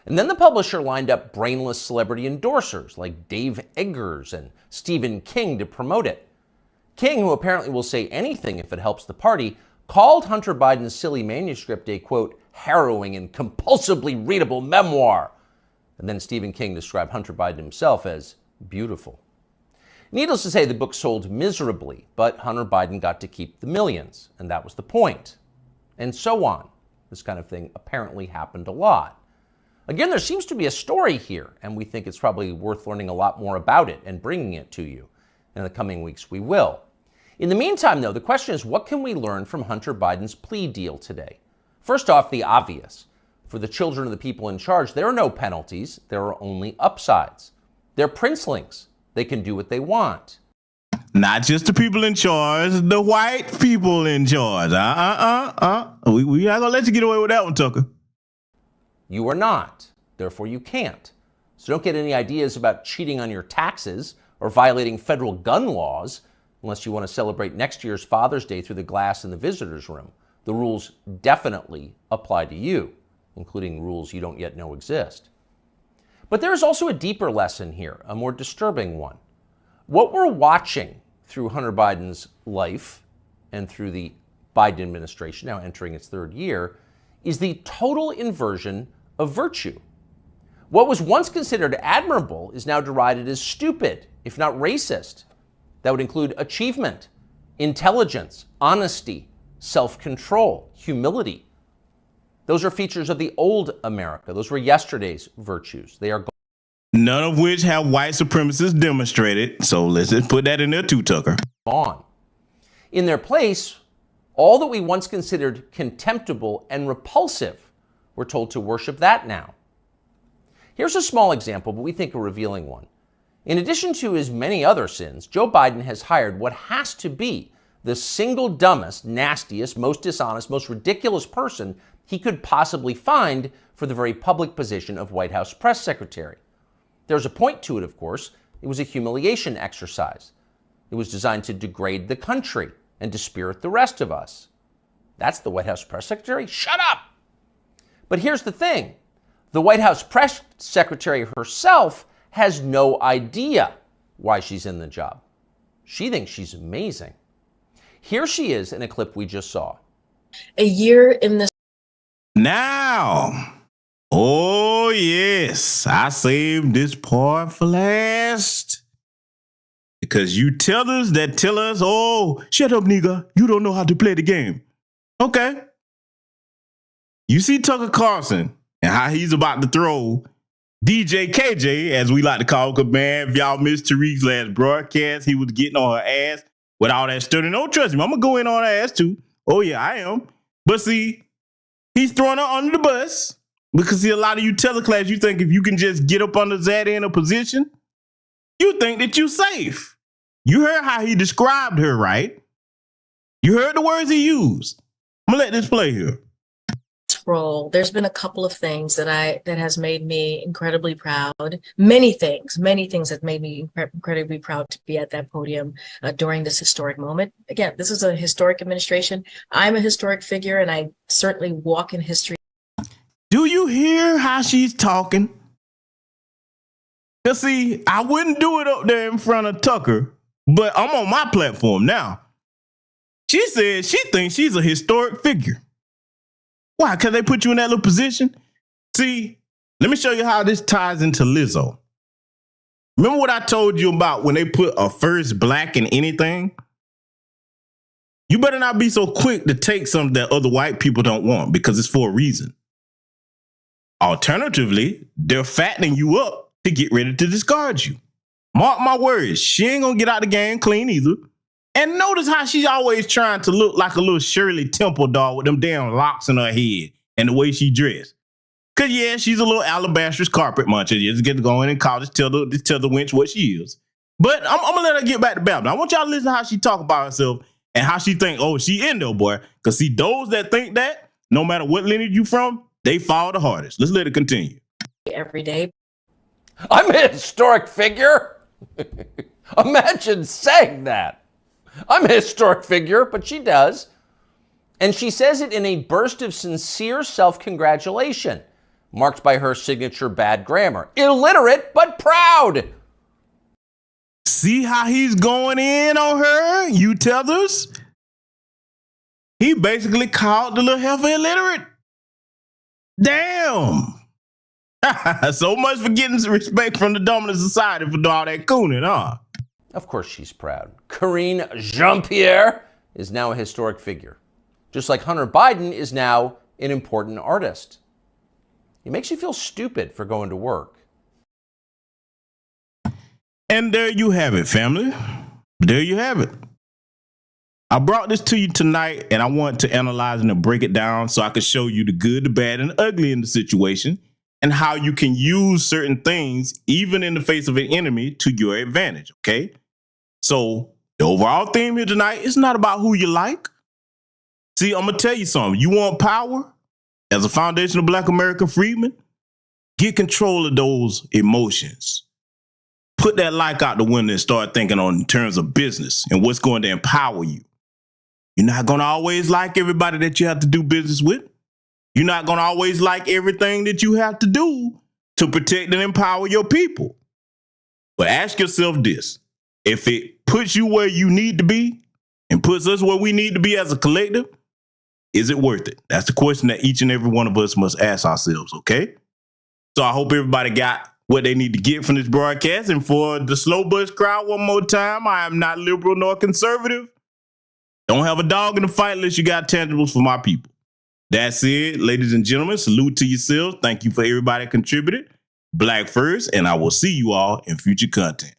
And then the publisher lined up brainless celebrity endorsers like Dave Eggers and Stephen King to promote it. King, who apparently will say anything if it helps the party, called Hunter Biden's silly manuscript a, quote, harrowing and compulsively readable memoir. And then Stephen King described Hunter Biden himself as beautiful. Needless to say, the book sold miserably, but Hunter Biden got to keep the millions, and that was the point. And so on. This kind of thing apparently happened a lot. Again, there seems to be a story here, and we think it's probably worth learning a lot more about it and bringing it to you. In the coming weeks, we will. In the meantime, though, the question is, what can we learn from Hunter Biden's plea deal today? First off, the obvious. For the children of the people in charge, there are no penalties. There are only upsides. They're princelings. They can do what they want. Not just the people in charge, the white people in charge. We not gonna let you get away with that one, Tucker. You are not. Therefore, you can't. So don't get any ideas about cheating on your taxes or violating federal gun laws unless you want to celebrate next year's Father's Day through the glass in the visitor's room. The rules definitely apply to you, including rules you don't yet know exist. But there is also a deeper lesson here, a more disturbing one. What we're watching through Hunter Biden's life and through the Biden administration, now entering its third year, is the total inversion of virtue. What was once considered admirable is now derided as stupid, if not racist. That would include achievement, intelligence, honesty, self-control, humility. Those are features of the old America. Those were yesterday's virtues. They are gone. None of which have white supremacists demonstrated. So let's just put that in there too, Tucker. In their place, all that we once considered contemptible and repulsive, we're told to worship that now. Here's a small example, but we think a revealing one. In addition to his many other sins, Joe Biden has hired what has to be the single dumbest, nastiest, most dishonest, most ridiculous person he could possibly find for the very public position of White House press secretary. There's a point to it, of course. It was a humiliation exercise. It was designed to degrade the country and dispirit the rest of us. That's the White House press secretary? Shut up! But here's the thing. The White House press secretary herself has no idea why she's in the job. She thinks she's amazing. Here she is in a clip we just saw. A year in the... Now, oh yes, I saved this part for last. Because you tellers that tell us, oh, shut up, nigga, you don't know how to play the game. Okay. You see Tucker Carlson and how he's about to throw DJ KJ, as we like to call him, man, if y'all missed Tariq's last broadcast, he was getting on her ass with all that stuttering. Don't trust me, I'm going to go in on her ass too. Oh yeah, I am. But see, he's throwing her under the bus because see, a lot of you teleclass, you think if you can just get up under that in a position, you think that you're safe. You heard how he described her, right? You heard the words he used. I'm gonna let this play here. Role. There's been a couple of things that has made me incredibly proud. Many things that made me incredibly proud to be at that podium during this historic moment. Again, this is a historic administration. I'm a historic figure, and I certainly walk in history. Do you hear how she's talking? Cause see, I wouldn't do it up there in front of Tucker, but I'm on my platform now. She said she thinks she's a historic figure. Why? Because they put you in that little position? See, let me show you how this ties into Lizzo. Remember what I told you about when they put a first black in anything? You better not be so quick to take something that other white people don't want because it's for a reason. Alternatively, they're fattening you up to get ready to discard you. Mark my words, she ain't gonna get out the game clean either. And notice how she's always trying to look like a little Shirley Temple doll with them damn locks in her head and the way she dressed. Cause yeah, she's a little alabastrous carpet muncher. Just get to go in and college, tell the wench what she is. But I'm gonna let her get back to Babylon. I want y'all to listen to how she talk about herself and how she think, oh, she in there, boy. Cause see, those that think that, no matter what lineage you from, they fall the hardest. Let's let it continue. Every day. I'm a historic figure. Imagine saying that. I'm a historic figure, but she does. And she says it in a burst of sincere self-congratulation, marked by her signature bad grammar. Illiterate, but proud. See how he's going in on her, you tethers? He basically called the little heifer illiterate. Damn. So much for getting some respect from the dominant society for doing all that cooning, huh? Of course she's proud. Karine Jean-Pierre is now a historic figure, just like Hunter Biden is now an important artist. It makes you feel stupid for going to work. And there you have it, family. There you have it. I brought this to you tonight, and I want to analyze and to break it down so I can show you the good, the bad, and the ugly in the situation, and how you can use certain things, even in the face of an enemy, to your advantage, okay? So the overall theme here tonight is not about who you like. See, I'm going to tell you something. You want power? As a foundational Black American freedman, get control of those emotions. Put that like out the window and start thinking on in terms of business and what's going to empower you. You're not going to always like everybody that you have to do business with. You're not going to always like everything that you have to do to protect and empower your people. But ask yourself this. If it puts you where you need to be and puts us where we need to be as a collective, is it worth it? That's the question that each and every one of us must ask ourselves, okay? So I hope everybody got what they need to get from this broadcast. And for the slow bus crowd, one more time, I am not liberal nor conservative. Don't have a dog in the fight unless you got tangibles for my people. That's it, ladies and gentlemen. Salute to yourselves. Thank you for everybody that contributed. Black first, and I will see you all in future content.